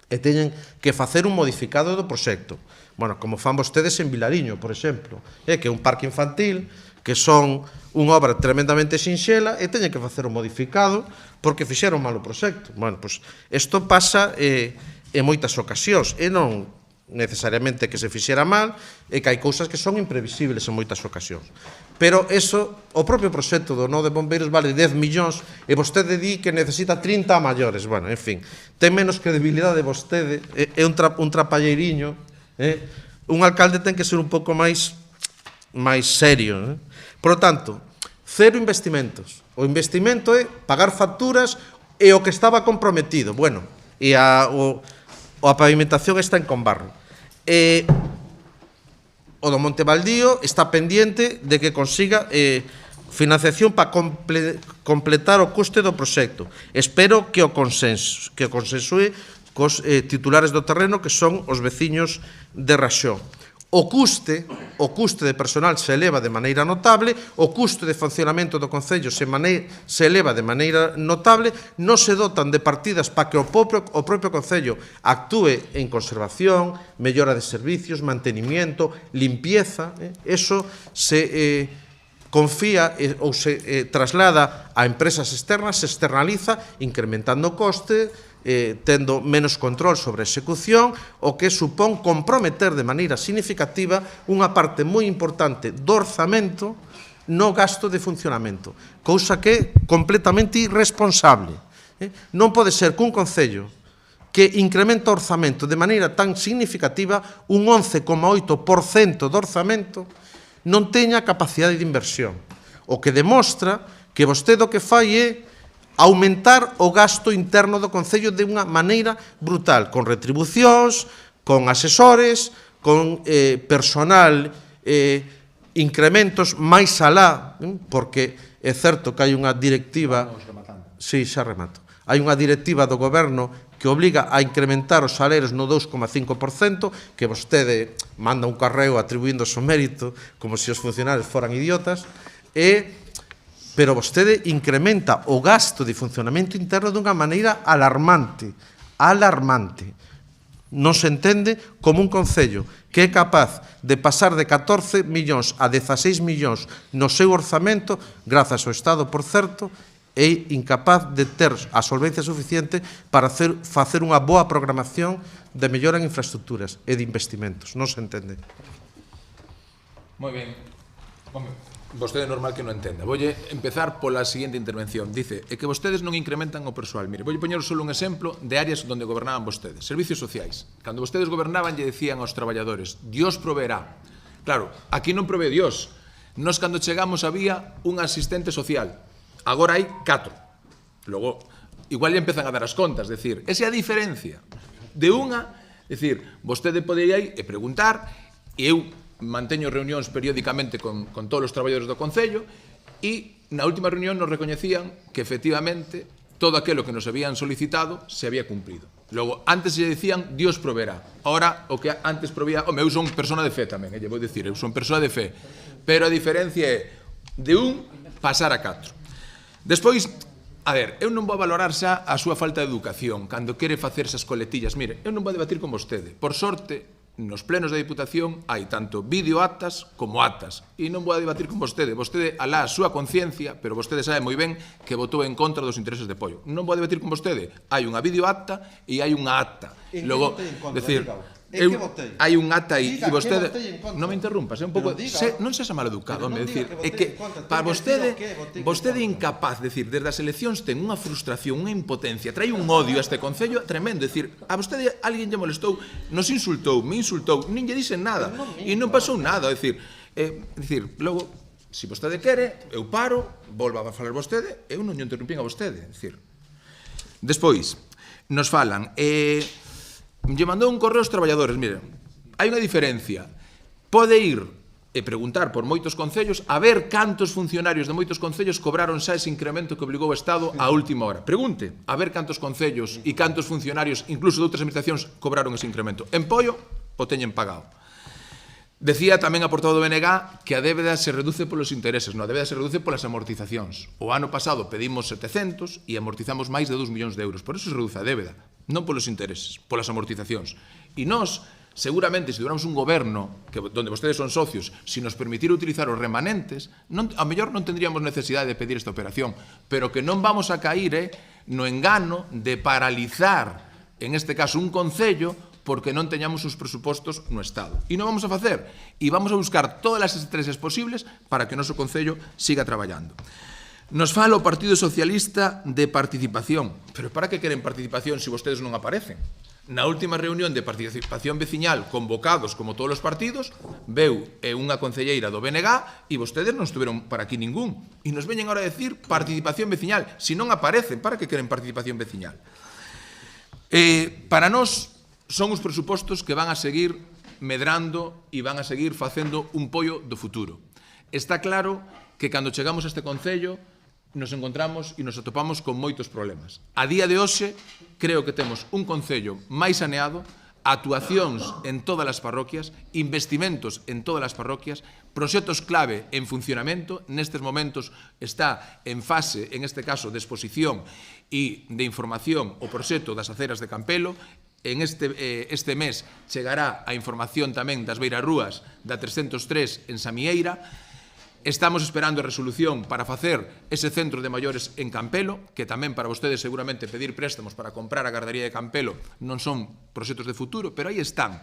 F: E teñen que facer un modificado do proxecto. Bueno, como fan vostedes en Vilariño, por exemplo, que é un parque infantil, que son unha obra tremendamente sinxela, e teñen que facer un modificado porque fixeron mal o proxecto. Bueno, pois, isto pasa en moitas ocasións, e non necesariamente que se fixera mal, e que hai cousas que son imprevisibles en moitas ocasións. Pero eso, o propio proxecto do no de bombeiros vale 10 millóns, e vostede di que necesita 30 a maiores. Bueno, en fin, ten menos credibilidade vostede, é un trapalleiriño, un alcalde ten que ser un pouco máis serio. Por lo tanto, cero investimentos. O investimento é pagar facturas e o que estaba comprometido. Bueno, e a pavimentación está en Combarro. O do Monte Baldío está pendiente de que consiga financiación para completar o custe do proxecto. Espero que o consensue cos titulares do terreno, que son os veciños de Raxó. O custe de personal se eleva de maneira notable, o custe de funcionamento do Concello se eleva de maneira notable, non se dotan de partidas para que o propio Concello actúe en conservación, mellora de servicios, mantenimiento, limpieza. Eso se confía ou se traslada a empresas externas, se externaliza, incrementando o coste, tendo menos control sobre a execución, o que supón comprometer de maneira significativa unha parte moi importante do orzamento no gasto de funcionamento, cousa que é completamente irresponsable. Non pode ser que un Concello que incrementa o orzamento de maneira tan significativa, un 11,8% do orzamento, non teña capacidade de inversión, o que demostra que vostede o que fai é aumentar o gasto interno do Concello de unha maneira brutal, con retribucións, con asesores, con personal, incrementos máis alá, porque é certo que hai unha directiva... Sí, xa remato. Hai unha directiva do goberno que obliga a incrementar os salarios no 2,5%, que vostede manda un carreo atribuindo o mérito como se os funcionarios foran idiotas, pero vostede incrementa o gasto de funcionamento interno dunha maneira alarmante. Non se entende como un Concello que é capaz de pasar de 14 millóns a 16 millóns no seu orzamento, grazas ao Estado, por certo, é incapaz de ter a solvencia suficiente para facer unha boa programación de mellora en infraestructuras e de investimentos. Non se entende.
D: Moi ben. Home, vostede é normal que non entenda. Voulle empezar pola seguinte intervención. Dice, é que vostedes non incrementan o persoal. Mire, voulle poñer só un exemplo de áreas onde gobernaban vostedes. Servicios sociais. Cando vostedes gobernaban, lle decían aos traballadores, Dios proveerá. Claro, aquí non provee Dios. Nos, cando chegamos, había un asistente social. Agora hai 4. Logo, igual lle empezan a dar as contas. Decir, esa é a diferencia de unha. Decir, vostede podería ir e preguntar, e eu manteño reunións periódicamente con todos os traballadores do Concello, e na última reunión nos recoñecían que efectivamente todo aquilo que nos habían solicitado se había cumprido. Logo, antes se decían Dios proveerá. Ahora, o que antes provía... Home, eu son persona de fe tamén, lle vou dicir, eu son persona de fe. Pero a diferencia é de un pasar a 4. Despois, a ver, eu non vou valorar xa a súa falta de educación cando quere facer esas coletillas. Mire, eu non vou debatir con vostede. Por sorte, nos plenos da Diputación hai tanto videoactas como actas. E non vou a debatir con vostede. Vostede alá a súa conciencia, pero vostede sabe moi ben que votou en contra dos intereses de Poio. Non vou a debatir con vostede. Hai unha videoacta e hai unha acta. Logo, decir, hai un acta aí e vostede non me interrumpas, é un pouco non sexa mal educado, é dicir, é que para vostede é incapaz, decir, desde as eleccións ten unha frustración, unha impotencia, trai un odio a este concello tremendo, decir, a vostede alguén lle molestou, nos insultou, me insultou, nin lle dixen nada e non pasou nada, decir, logo, se vostede quere, eu paro, volva a falar vostede, eu non lle interrumpín a vostede, decir. Despois, nos falan, lle mandou un correo aos traballadores. Mire, hai unha diferencia. Pode ir e preguntar por moitos concellos a ver cantos funcionarios de moitos concellos cobraron xa ese incremento que obligou o Estado á última hora. Pregunte a ver cantos concellos e cantos funcionarios, incluso de outras administracións, cobraron ese incremento. En Poio, o teñen pagado. Decía tamén a portavoz do BNG que a débeda se reduce polos intereses, non, a débeda se reduce polas amortizacións. O ano pasado pedimos 700 e amortizamos máis de 2 millóns de euros. Por eso se reduce a débeda, non polos intereses, polas amortizacións. E nós, seguramente, se duramos un goberno donde vostedes son socios, se nos permitir utilizar os remanentes, a mellor non tendríamos necesidade de pedir esta operación, pero que non vamos a cair no engano de paralizar, en este caso, un concello porque non teñamos os presupostos no Estado. E non vamos a facer. E vamos a buscar todas as estrategias posibles para que o noso Concello siga traballando. Nos fala o Partido Socialista de participación. Pero para que queren participación se vostedes non aparecen? Na última reunión de participación veciñal convocados como todos os partidos, veu unha concelleira do BNG e vostedes non estuveron para aquí ningún. E nos veñen ahora a decir participación veciñal. Se non aparecen, para que queren participación veciñal? Para nós, son os presupostos que van a seguir medrando e van a seguir facendo un Poio do futuro. Está claro que cando chegamos a este Concello nos encontramos e nos atopamos con moitos problemas. A día de hoxe, creo que temos un Concello máis saneado, actuacións en todas as parroquias, investimentos en todas as parroquias, proxectos clave en funcionamento. Nestes momentos está en fase, en este caso, de exposición e de información o proxecto das aceras de Campelo. En este mes chegará a información tamén das beirarrúas da 303 en Samieira. Estamos esperando a resolución para facer ese centro de maiores en Campelo, que tamén para vostedes seguramente pedir préstamos para comprar a gardaría de Campelo non son proxectos de futuro, pero aí están.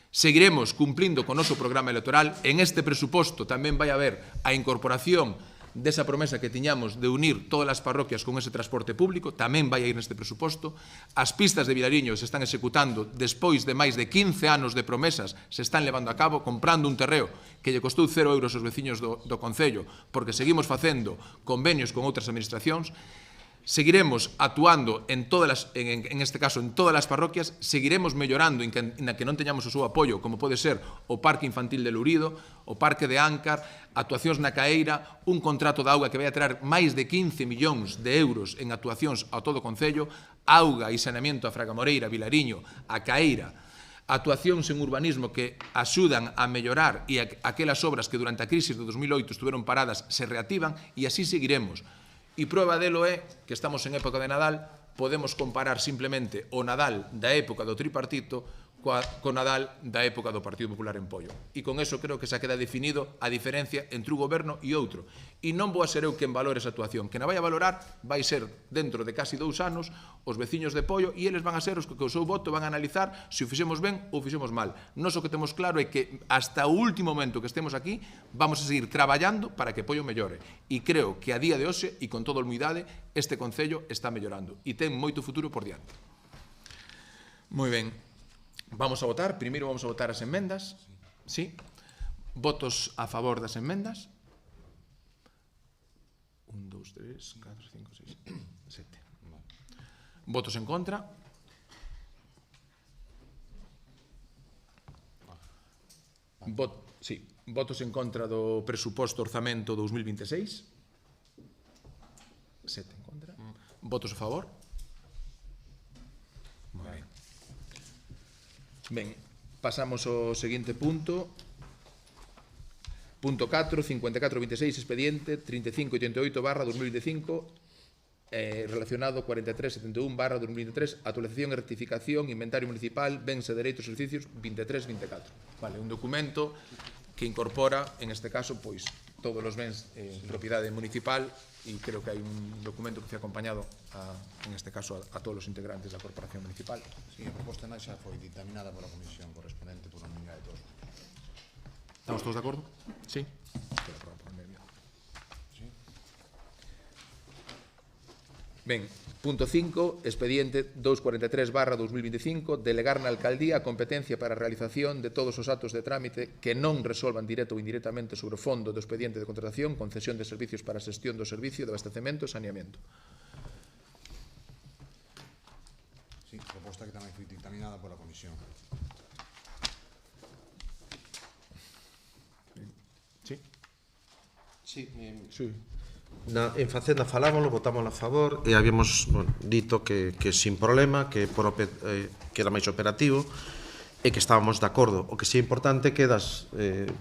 D: Seguiremos cumplindo con o noso programa electoral. En este presuposto tamén vai haber a incorporación desa promesa que tiñamos de unir todas as parroquias con ese transporte público, tamén vai a ir neste presuposto. As pistas de Vilariño se están executando despois de máis de 15 anos de promesas, se están levando a cabo, comprando un terreo que lle costou 0 euros aos veciños do Concello, porque seguimos facendo convenios con outras administracións. Seguiremos actuando en este caso en todas as parroquias, seguiremos mellorando na que non teñamos o seu apoio, como pode ser o Parque Infantil de Lourido, o Parque de Áncar, actuacións na Caeira, un contrato de auga que vai a traer máis de 15 millóns de euros en actuacións a todo o Concello, auga e saneamento a Fragamoreira, Vilariño, a Caeira, actuacións en urbanismo que axudan a mellorar e aquelas obras que durante a crisis de 2008 estuveron paradas se reactivan, e así seguiremos. E prueba delo é que estamos en época de Nadal, podemos comparar simplemente o Nadal da época do tripartito co Nadal da época do Partido Popular en Poio. E con eso creo que xa queda definido a diferencia entre un goberno e outro. E non vou a ser eu quen valore esa actuación. Quen a vai a valorar vai ser, dentro de casi 2 anos, os veciños de Poio, e eles van a ser os que o seu voto van a analizar se o fixemos ben ou o fixemos mal. Nos o que temos claro é que hasta o último momento que estemos aquí vamos a seguir traballando para que Poio mellore. E creo que a día de hoxe, e con toda a humildade, este Concello está mellorando e ten moito futuro por diante. Moi ben. Vamos a votar. Primeiro vamos a votar as enmendas. Sí. Votos a favor das enmendas. 1, 2, 3, 4, 5, 6, 7. Votos en contra. Sí. Votos en contra do presuposto orzamento 2026. 7 en contra. Votos a favor. Moi ben. Ben, pasamos ao seguinte punto. Punto 4, 5426, expediente 3588/2025, relacionado 4371/2023, actualización e rectificación, inventario municipal, bens e dereitos e servicios 23-24. Vale, un documento que incorpora, en este caso, pois, todos os bens en propiedade municipal, e creo que hai un documento que foi acompañado, en este caso, a todos os integrantes da Corporación Municipal.
C: Sí, a proposta máis xa foi dictaminada pola comisión correspondente por unanimidade de todos.
D: Estamos todos de acordo? Sí. Ben, punto 5, expediente 243/2025, delegar na alcaldía a competencia para a realización de todos os actos de trámite que non resolvan directo ou indirectamente sobre o fondo do expediente de contratación, concesión de servicios para a xestión do servicio de abastecemento e saneamento.
C: Sí, proposta que tamén foi dictaminada pola comisión.
D: Sí?
F: Sí,
D: Sí.
F: En Facenda falámoslo, votámoslo a favor e habíamos dito que sin problema, que era máis operativo e que estábamos de acordo. O que sí é importante que das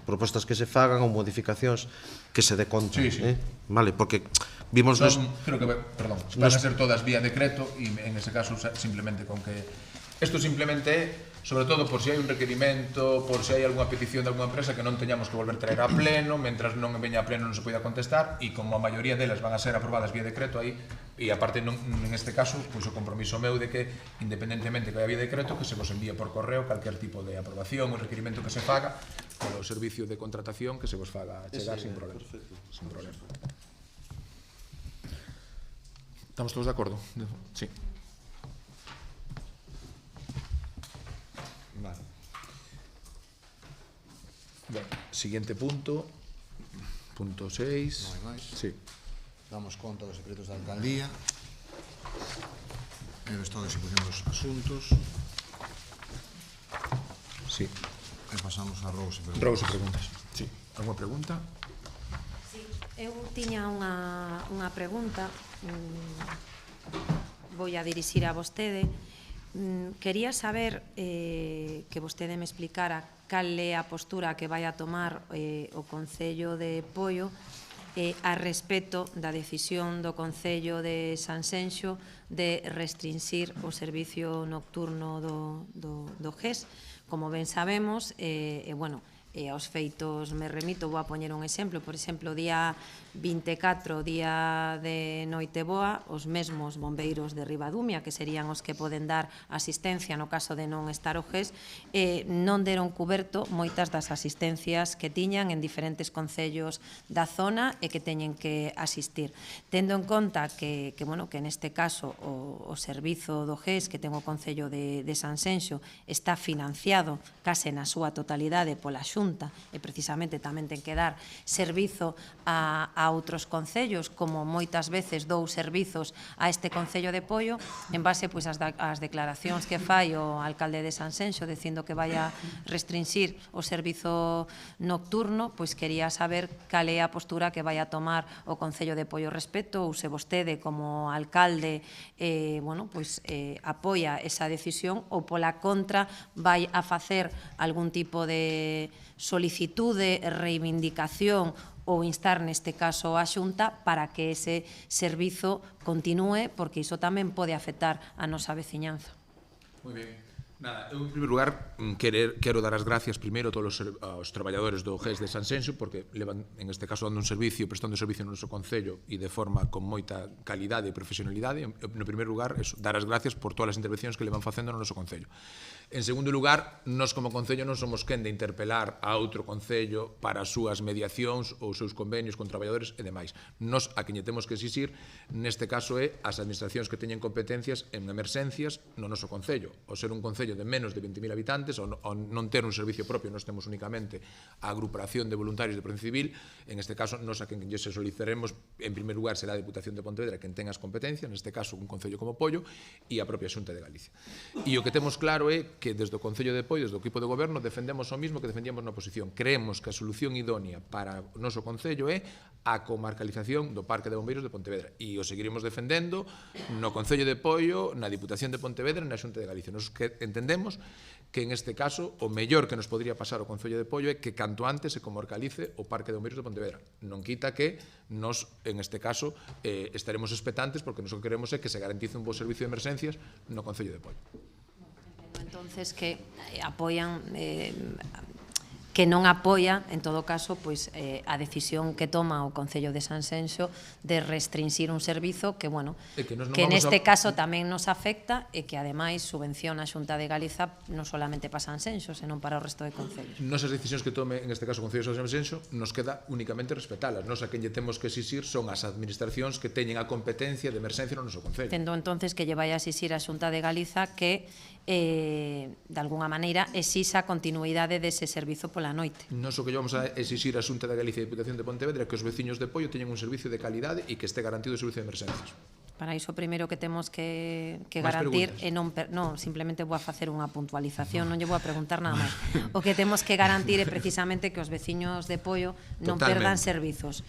F: propostas que se fagan ou modificacións que se dé conta.
D: Sí, sí.
F: Vale, porque vimos...
D: Creo que, perdón, van a ser todas vía decreto e en ese caso simplemente con que... Isto simplemente é, sobre todo, por se hai un requerimento, por se hai algunha petición de algunha empresa que non teñamos que volver traer a pleno, mentras non veña a pleno non se poida contestar, e como a maioría delas van a ser aprobadas vía decreto aí, e aparte en este caso, pois o compromiso meu de que, independentemente que haya vía decreto, que se vos envíe por correo calquer tipo de aprobación ou requerimento que se faga polo servicio de contratación que se vos faga chegar sin problema. Sin problema. Estamos todos de acordo? Sí.
C: Vale.
D: Ben, siguiente punto. Punto 6.
C: Non hai máis.
D: Sí.
C: Damos conta dos secretos da alcaldía e do estado de execución dos asuntos
D: Sí.
C: e pasamos a Rous e preguntas.
D: Rous e preguntas. Sí. Alguma pregunta?
E: Sí, eu tiña unha pregunta, vou a dirixir a vostede. Quería saber que vostede me explicara cal é a postura que vai a tomar o Concello de Poio a respecto da decisión do Concello de Sanxenxo de restringir o servicio nocturno do GES. Como ben sabemos, aos feitos me remito, vou a poñer un exemplo, por exemplo, día 24, día de Noiteboa, os mesmos bombeiros de Ribadumia, que serían os que poden dar asistencia no caso de non estar o GES, non deron cuberto moitas das asistencias que tiñan en diferentes concellos da zona e que teñen que asistir. Tendo en conta que neste caso o servizo do GES que ten o Concello de Sanxenxo está financiado case na súa totalidade pola Xunta e precisamente tamén ten que dar servizo a outros concellos, como moitas veces dou servizos a este Concello de Poio, en base ás declaracións que fai o alcalde de Sanxenxo dicindo que vai a restringir o servizo nocturno, pois quería saber cal é a postura que vai a tomar o Concello de Poio respecto, ou se vostede como alcalde apoia esa decisión ou pola contra vai a facer algún tipo de solicitude, reivindicación ou instar neste caso a Xunta para que ese servizo continúe, porque iso tamén pode afectar a nosa veciñanza.
D: Moi ben. Nada, eu, en primeiro lugar, quero dar as gracias primeiro a todos os traballadores do GES de Sanxenxo, porque levan, en este caso, dando un servicio, prestando servicio no noso Concello e de forma con moita calidade e profesionalidade. No primeiro lugar, dar as gracias por todas as intervencións que levan facendo no noso Concello. En segundo lugar, nós como Concello non somos quen de interpelar a outro Concello para as súas mediacións ou os seus convenios con traballadores e demais. Nós, a queñe temos que exixir, neste caso, é as administracións que teñen competencias en emerxencias no noso Concello. O ser un Concello de menos de 20.000 habitantes, ou non ter un servicio propio, nós temos únicamente a agrupación de voluntarios de Protección Civil. En este caso, nós a quen se solicitaremos, en primer lugar, será a Deputación de Pontevedra quen ten as competencias, neste caso un Concello como Poio, e a propia Xunta de Galicia. E o que temos claro é que desde o Concello de Poio, desde o equipo de goberno, defendemos o mismo que defendíamos na oposición. Creemos que a solución idónea para o noso Concello é a comarcalización do Parque de Bombeiros de Pontevedra, e o seguiremos defendendo no Concello de Poio, na Diputación de Pontevedra e na Xunta de Galicia. Nos entendemos que en este caso o mellor que nos podría pasar ao Concello de Poio é que canto antes se comarcalice o Parque de Bombeiros de Pontevedra. Non quita que nos, en este caso, estaremos expectantes, porque nos que queremos é que se garantice un bo servicio de emerxencias no Concello de Poio.
E: Entonces que apoian que non apoia, en todo caso, pois a decisión que toma o Concello de Sanxenxo de restringir un servizo que, bueno, que neste caso tamén nos afecta e que, ademais, subvenciona a Xunta de Galiza non solamente para Sanxenxo, senón para o resto de concellos.
D: Nosas decisións que tome, en este caso, o Concello de Sanxenxo, nos queda únicamente respetalas. Nos a quen lle temos que exixir son as administracións que teñen a competencia de emerxencia no noso Concello.
E: Tendo, entonces, que lle vai a exixir a Xunta de Galiza que de alguna maneira exixa a continuidade dese servizo pola noite.
D: Nos o que vamos a exixir a Xunta de Galicia e a Diputación de Pontevedra é que os veciños de Poio teñen un servicio de calidade e que este garantido o servicio de emerxencias.
E: Para iso, primeiro que temos que garantir e non, simplemente vou a facer unha puntualización, non lle vou a preguntar nada máis. O que temos que garantir é precisamente que os veciños de Poio non perdan servizos.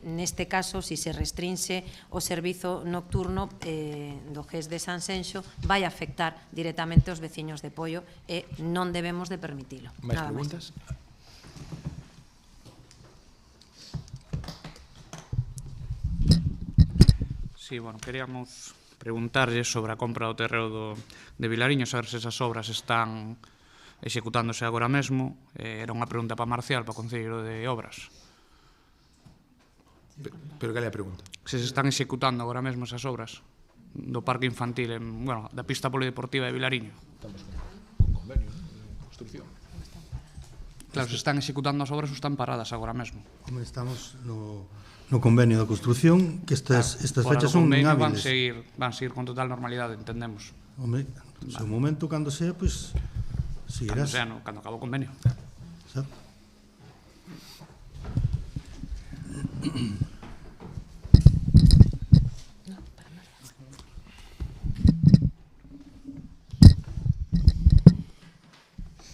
E: Neste caso, se restrinxe o servizo nocturno do GES de Sanxenxo, vai afectar directamente aos veciños de Poio e non debemos de permitilo.
D: Mais preguntas?
G: Sí, bueno, queríamos preguntarlle sobre a compra do terreo de Vilariño, saber se esas obras están executándose agora mesmo. Era unha pregunta para Marcial, para o Concello de Obras.
D: Pero cal é a pregunta?
G: Se están executando agora mesmo esas obras do parque infantil, bueno, da pista polideportiva de Vilariño.
D: Estamos con convenio de construcción.
G: Claro, se están executando as obras ou están paradas agora mesmo.
H: Como estamos no convenio da construcción, que estas fechas son inhábiles.
G: Van seguir con total normalidade, entendemos.
H: Home, no seu momento, cando sea, pois, seguirás.
G: Cando acaba o convenio.
H: Exacto.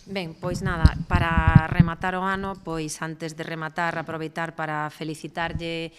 E: Ben, pois nada, para rematar o ano, pois antes de rematar, aproveitar para felicitarlle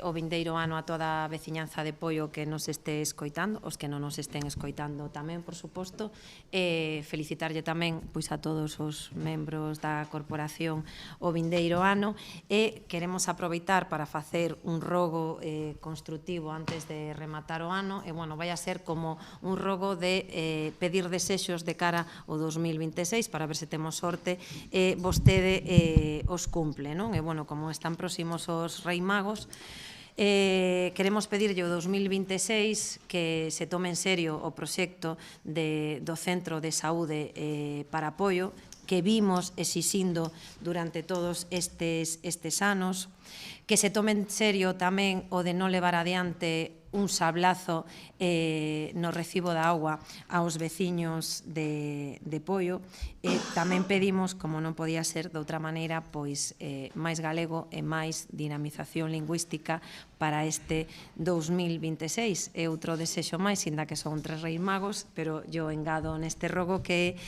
E: o vindeiro ano a toda a veciñanza de Poio que nos este escoitando, os que non nos estén escoitando tamén, por suposto, felicitarlle tamén pois a todos os membros da corporación o vindeiro ano, e queremos aproveitar para facer un rogo construtivo antes de rematar o ano, e, bueno, vai a ser como un rogo de pedir desexos de cara ao 2026, para ver se temos sorte e vostede os cumple, non? E, bueno, como están próximos os Rei Magos, queremos pedirlle o 2026 que se tome en serio o proxecto do Centro de Saúde para Poio, que vimos exixindo durante todos estes anos, que se tome en serio tamén o de non levar adiante un sablazo no recibo da auga aos veciños de Poio. Tamén pedimos, como non podía ser de outra maneira, pois máis galego e máis dinamización lingüística para este 2026. É outro desexo máis, inda que son 3 Reis Magos, pero yo engado neste rogo que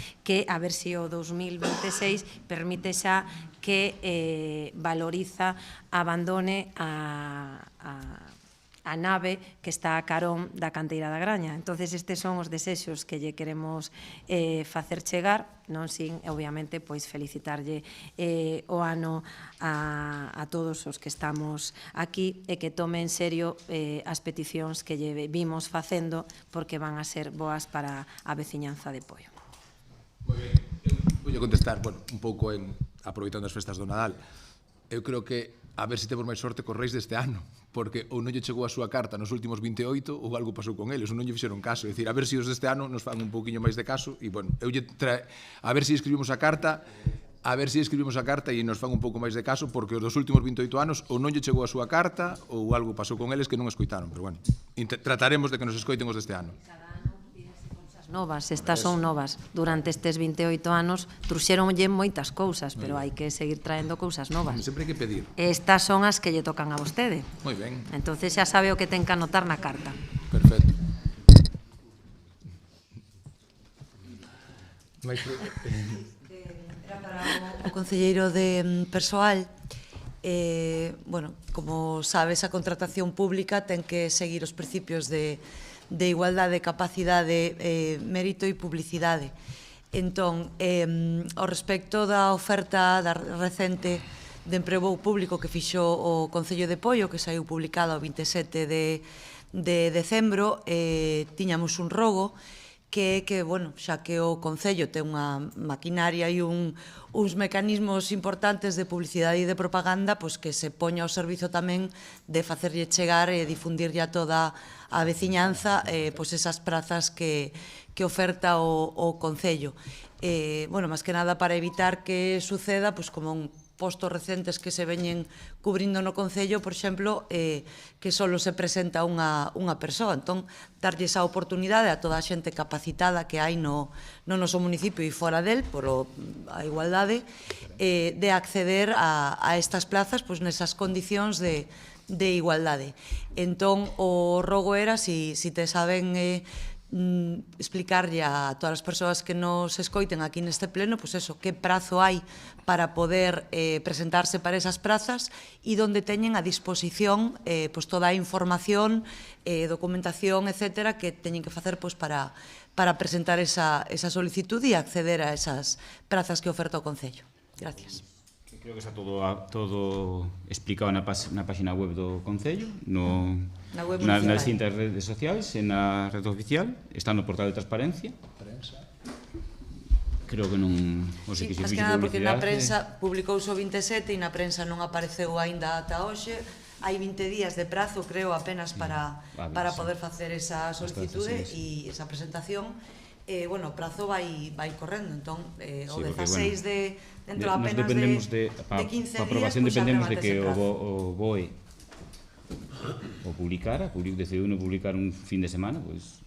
E: a ver se o 2026 permite xa que valoriza, abandone a nave que está a carón da canteira da Graña. Entonces, estes son os desexos que lle queremos facer chegar, non sin, obviamente, pois felicitarlle o ano a todos os que estamos aquí e que tome en serio as peticións que lle vimos facendo, porque van a ser boas para a veciñanza de Poio.
D: Moi ben, eu vou contestar, bueno, un pouco aproveitando as festas do Nadal. Eu creo que a ver se temos máis sorte cos reis deste ano, porque ou non lle chegou a súa carta nos últimos 28 ou algo pasou con eles, ou non lle fixeron caso. É dicir, a ver se os deste ano nos fan un pouquiño máis de caso e, bueno, a ver se escribimos a carta e nos fan un pouco máis de caso, porque os dos últimos 28 anos ou non lle chegou a súa carta ou algo pasou con eles que non escoitaron, pero, bueno, trataremos de que nos escoiten os deste ano.
E: Novas, estas son novas. Durante estes 28 anos truxeronlle moitas cousas, pero hai que seguir traendo cousas novas.
D: Sempre hai que pedir.
E: Estas son as que lle tocan a vostede.
D: Moi ben.
E: Entonces xa sabe o que ten que anotar na carta.
D: Perfecto.
I: Era para o concelleiro de persoal. Bueno, como sabes, a contratación pública ten que seguir os principios de igualdade, capacidade, mérito e publicidade. Entón, ao respecto da oferta recente de emprego público que fixo o Concello de Poio, que saiu publicado o 27 de decembro, tiñamos un rogo que, bueno, xa que o Concello ten unha maquinaria e uns mecanismos importantes de publicidade e de propaganda, pois que se poña ao servizo tamén de facerlle chegar e difundirlle a toda a veciñanza pois esas prazas que oferta o Concello. Bueno, máis que nada para evitar que suceda, pois como un postos recentes que se veñen cubrindo no Concello, por exemplo, que só se presenta unha persoa. Entón, darlle esa oportunidade a toda a xente capacitada que hai no noso municipio e fora del, por a igualdade, de acceder a estas plazas nesas condicións de igualdade. Entón, o rogo era, si te saben explicarlle a todas as persoas que nos escoiten aquí neste pleno, pois eso, que prazo hai para poder presentarse para esas prazas e donde teñen a disposición pois toda a información, documentación, etcétera, que teñen que facer pois para presentar esa solicitude e acceder a esas prazas que oferta o Concello. Gracias.
J: Creo que está todo explicado na página web do Concello, nas distintas redes sociais, na rede oficial, está no portal de transparencia. Creo que non...
I: Sí, máis que nada porque na prensa publicouse o 27 e na prensa non apareceu aínda ata hoxe. Hai 20 días de prazo, creo, apenas para poder facer esa solicitude e esa presentación. Bueno, o prazo vai correndo, entón, o 16 dentro apenas de 15 días,
J: a aprobación dependemos de que o BOE o publicara, decidiu non publicar un fin de semana, pois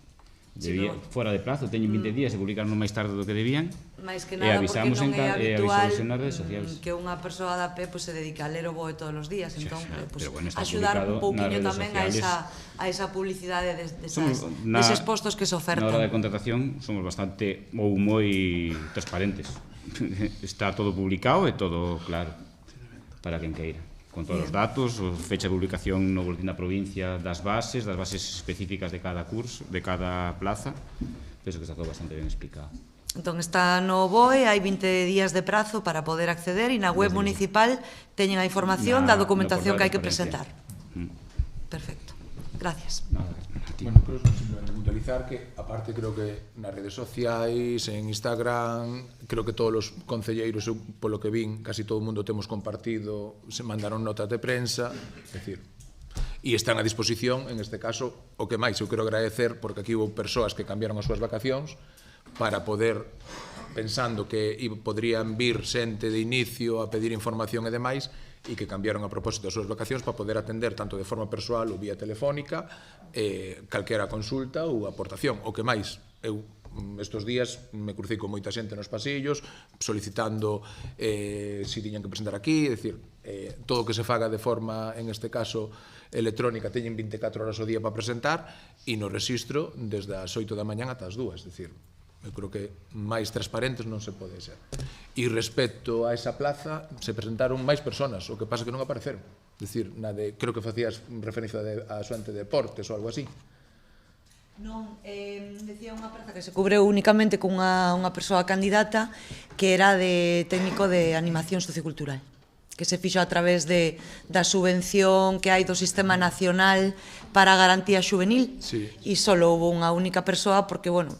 J: fora de prazo, teñen 20 días e publicaron máis tarde do que debían, e avisamos en nas redes sociais.
I: Que unha persoa da P se dedica a ler o BOE todos os días, entón, axudar un pouquinho tamén a esa publicidade deses postos que se ofertan.
J: Na hora de contratación somos bastante ou moi transparentes. Está todo publicado e todo claro para quen queira, con todos os datos, fecha de publicación no boletín da provincia das bases específicas de cada curso, de cada plaza. Penso que está todo bastante ben explicado.
I: Entón, está no BOE, hai 20 días de prazo para poder acceder e na web municipal teñen a información da documentación que hai que presentar. Perfecto. Gracias.
D: Bueno, creo que simplemente puntualizar que, aparte, creo que nas redes sociais, en Instagram, creo que todos os concelleiros, polo que vin, casi todo o mundo temos compartido, se mandaron notas de prensa, é dicir, e están a disposición, en este caso, o que máis eu quero agradecer, porque aquí houve persoas que cambiaron as súas vacacións para poder, pensando que podrían vir xente de inicio a pedir información e demais, e que cambiaron a propósito das súas vacacións para poder atender tanto de forma persoal ou vía telefónica calquera consulta ou aportación. O que máis, eu estes días me crucei con moita xente nos pasillos solicitando se tiñan que presentar aquí, é dicir, todo o que se faga de forma, en este caso, electrónica, teñen 24 horas ao día para presentar e no rexistro desde as 8 da mañán ata as 2, é dicir, eu creo que máis transparentes non se pode ser. E respecto a esa plaza, se presentaron máis personas, o que pasa que non apareceron. É dicir, creo que facías referencia a xente de deportes ou algo así.
I: Non, decía unha praza que se cubreu únicamente con unha persoa candidata que era de técnico de animación sociocultural, que se fixo a través da subvención que hai do Sistema Nacional para a Garantía Xuvenil, e só houve unha única persoa porque, bueno,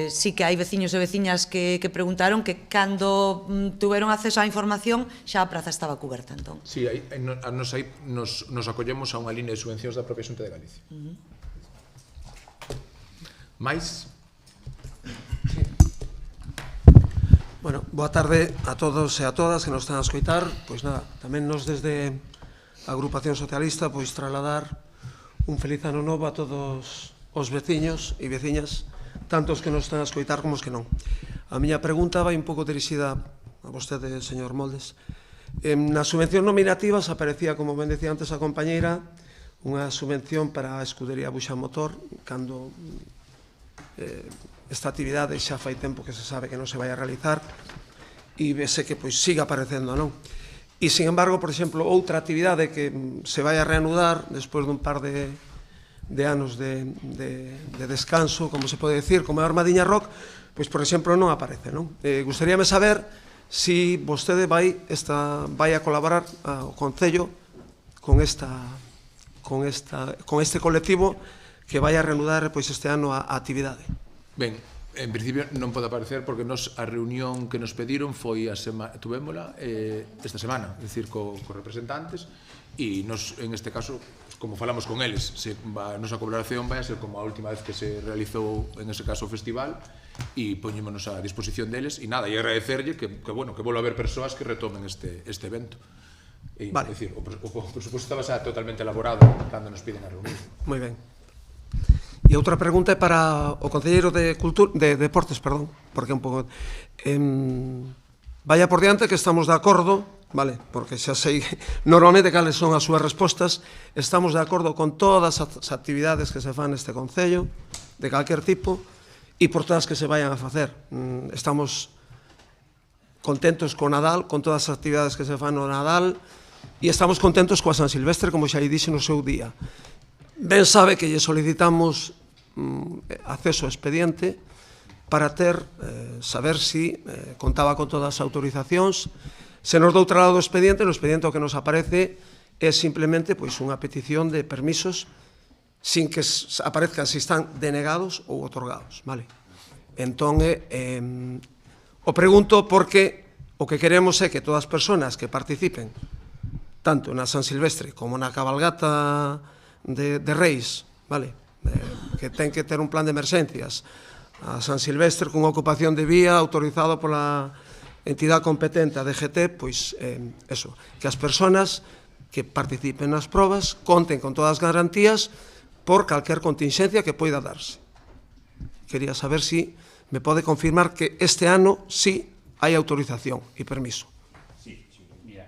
I: sí que hai veciños e veciñas que preguntaron que cando tuveron acceso á información xa a praza estaba cuberta, entón.
D: Sí, nos acollemos a unha línea de subvencións da propia Xunta de Galicia. Mais?
K: Bueno, boa tarde a todos e a todas que nos están a escoitar. Pois nada, tamén nos desde a Agrupación Socialista pois trasladar un feliz ano novo a todos os veciños e veciñas, tanto os que nos están a escoitar como os que non. A miña pregunta vai un pouco dirixida a vostede, señor Moldes. Nas subvencións nominativas aparecía, como ben decía antes a compañeira, unha subvención para a escudería Buxa Motor, cando esta actividade xa fai tempo que se sabe que non se vai a realizar e vese que pois siga aparecendo, non? E, sin embargo, por exemplo, outra actividade que se vai a reanudar despois dun par de anos de descanso, como se pode decir, como é a Armadiña Rock, pois, por exemplo, non aparece, non? Gustaríame saber se vostede vai a colaborar ao Concello con este colectivo que vai a reanudar pois este ano a actividade.
D: Ben, en principio non pode aparecer porque a reunión que nos pediron foi tuvémola esta semana, é dicir, cos representantes, e nos, en este caso, como falamos con eles, a nosa colaboración vai a ser como a última vez que se realizou, en ese caso, o festival, e poñémonos a disposición deles, e nada, e agradecerlle que volva a haber persoas que retomen este evento. É dicir, o presupuesto estaba xa totalmente elaborado cando nos piden a reunión.
K: Moi ben. E outra pregunta é para o concelleiro de Deportes, porque un pouco vaya por diante que estamos de acordo, vale, porque xa sei normalmente cales son as súas respostas, estamos de acordo con todas as actividades que se fan neste concello, de calquer tipo, e por todas que se vayan a facer. Estamos contentos co Nadal, con todas as actividades que se fan no Nadal, e estamos contentos coa San Silvestre, como xa dixen no seu día. Ben sabe que lle solicitamos acceso ao expediente para saber se contaba con todas as autorizacións. Se nos dou outra lado do expediente, no expediente o que nos aparece é simplemente unha petición de permisos sin que aparezcan se están denegados ou otorgados. Entón, o pregunto porque o que queremos é que todas as persoas que participen tanto na San Silvestre como na cabalgata de Reis, que ten que ter un plan de emerxencias, a San Silvestre cunha ocupación de vía autorizado pola entidade competente, a DGT, pois eso, que as persoas que participen nas probas conten con todas as garantías por calquer contingencia que poida darse. Quería saber se me pode confirmar que este ano sí hai autorización e permiso.
J: Sí, mira,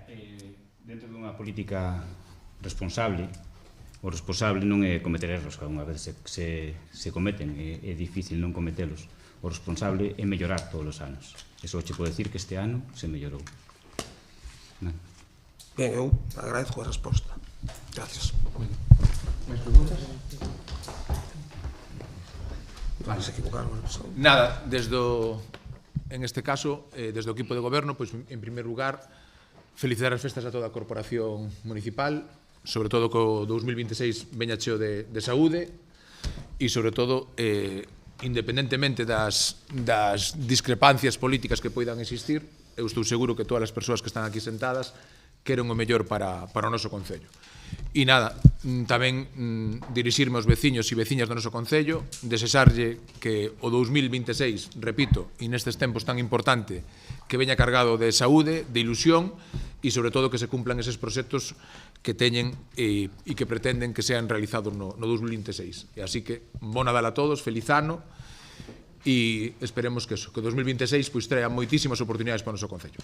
J: dentro dunha política responsable, o responsable non é cometer erros, que unha vez se cometen, é difícil non cometelos. O responsable é mellorar todos os anos. Eso che pode decir que este ano se mellorou.
K: Ben, eu agradezco a resposta. Gracias.
D: Mais preguntas?
K: Vale, se equivocaron.
D: Nada, en este caso, desde o equipo de goberno, pois, en primer lugar, felicitar as festas a toda a corporación municipal, sobre todo co 2026 veña cheo de saúde e, sobre todo, independentemente das discrepancias políticas que poidan existir, eu estou seguro que todas as persoas que están aquí sentadas queren o mellor para o noso concello. E nada, tamén dirixirme aos veciños e veciñas do noso concello, desexarlle que o 2026, repito, e nestes tempos tan importante, que veña cargado de saúde, de ilusión e, sobre todo, que se cumplan eses proxectos que teñen e que pretenden que sean realizados no 2026. E así que, bon Nadal a todos, feliz ano, e esperemos que o 2026 trea moitísimas oportunidades para o noso concello.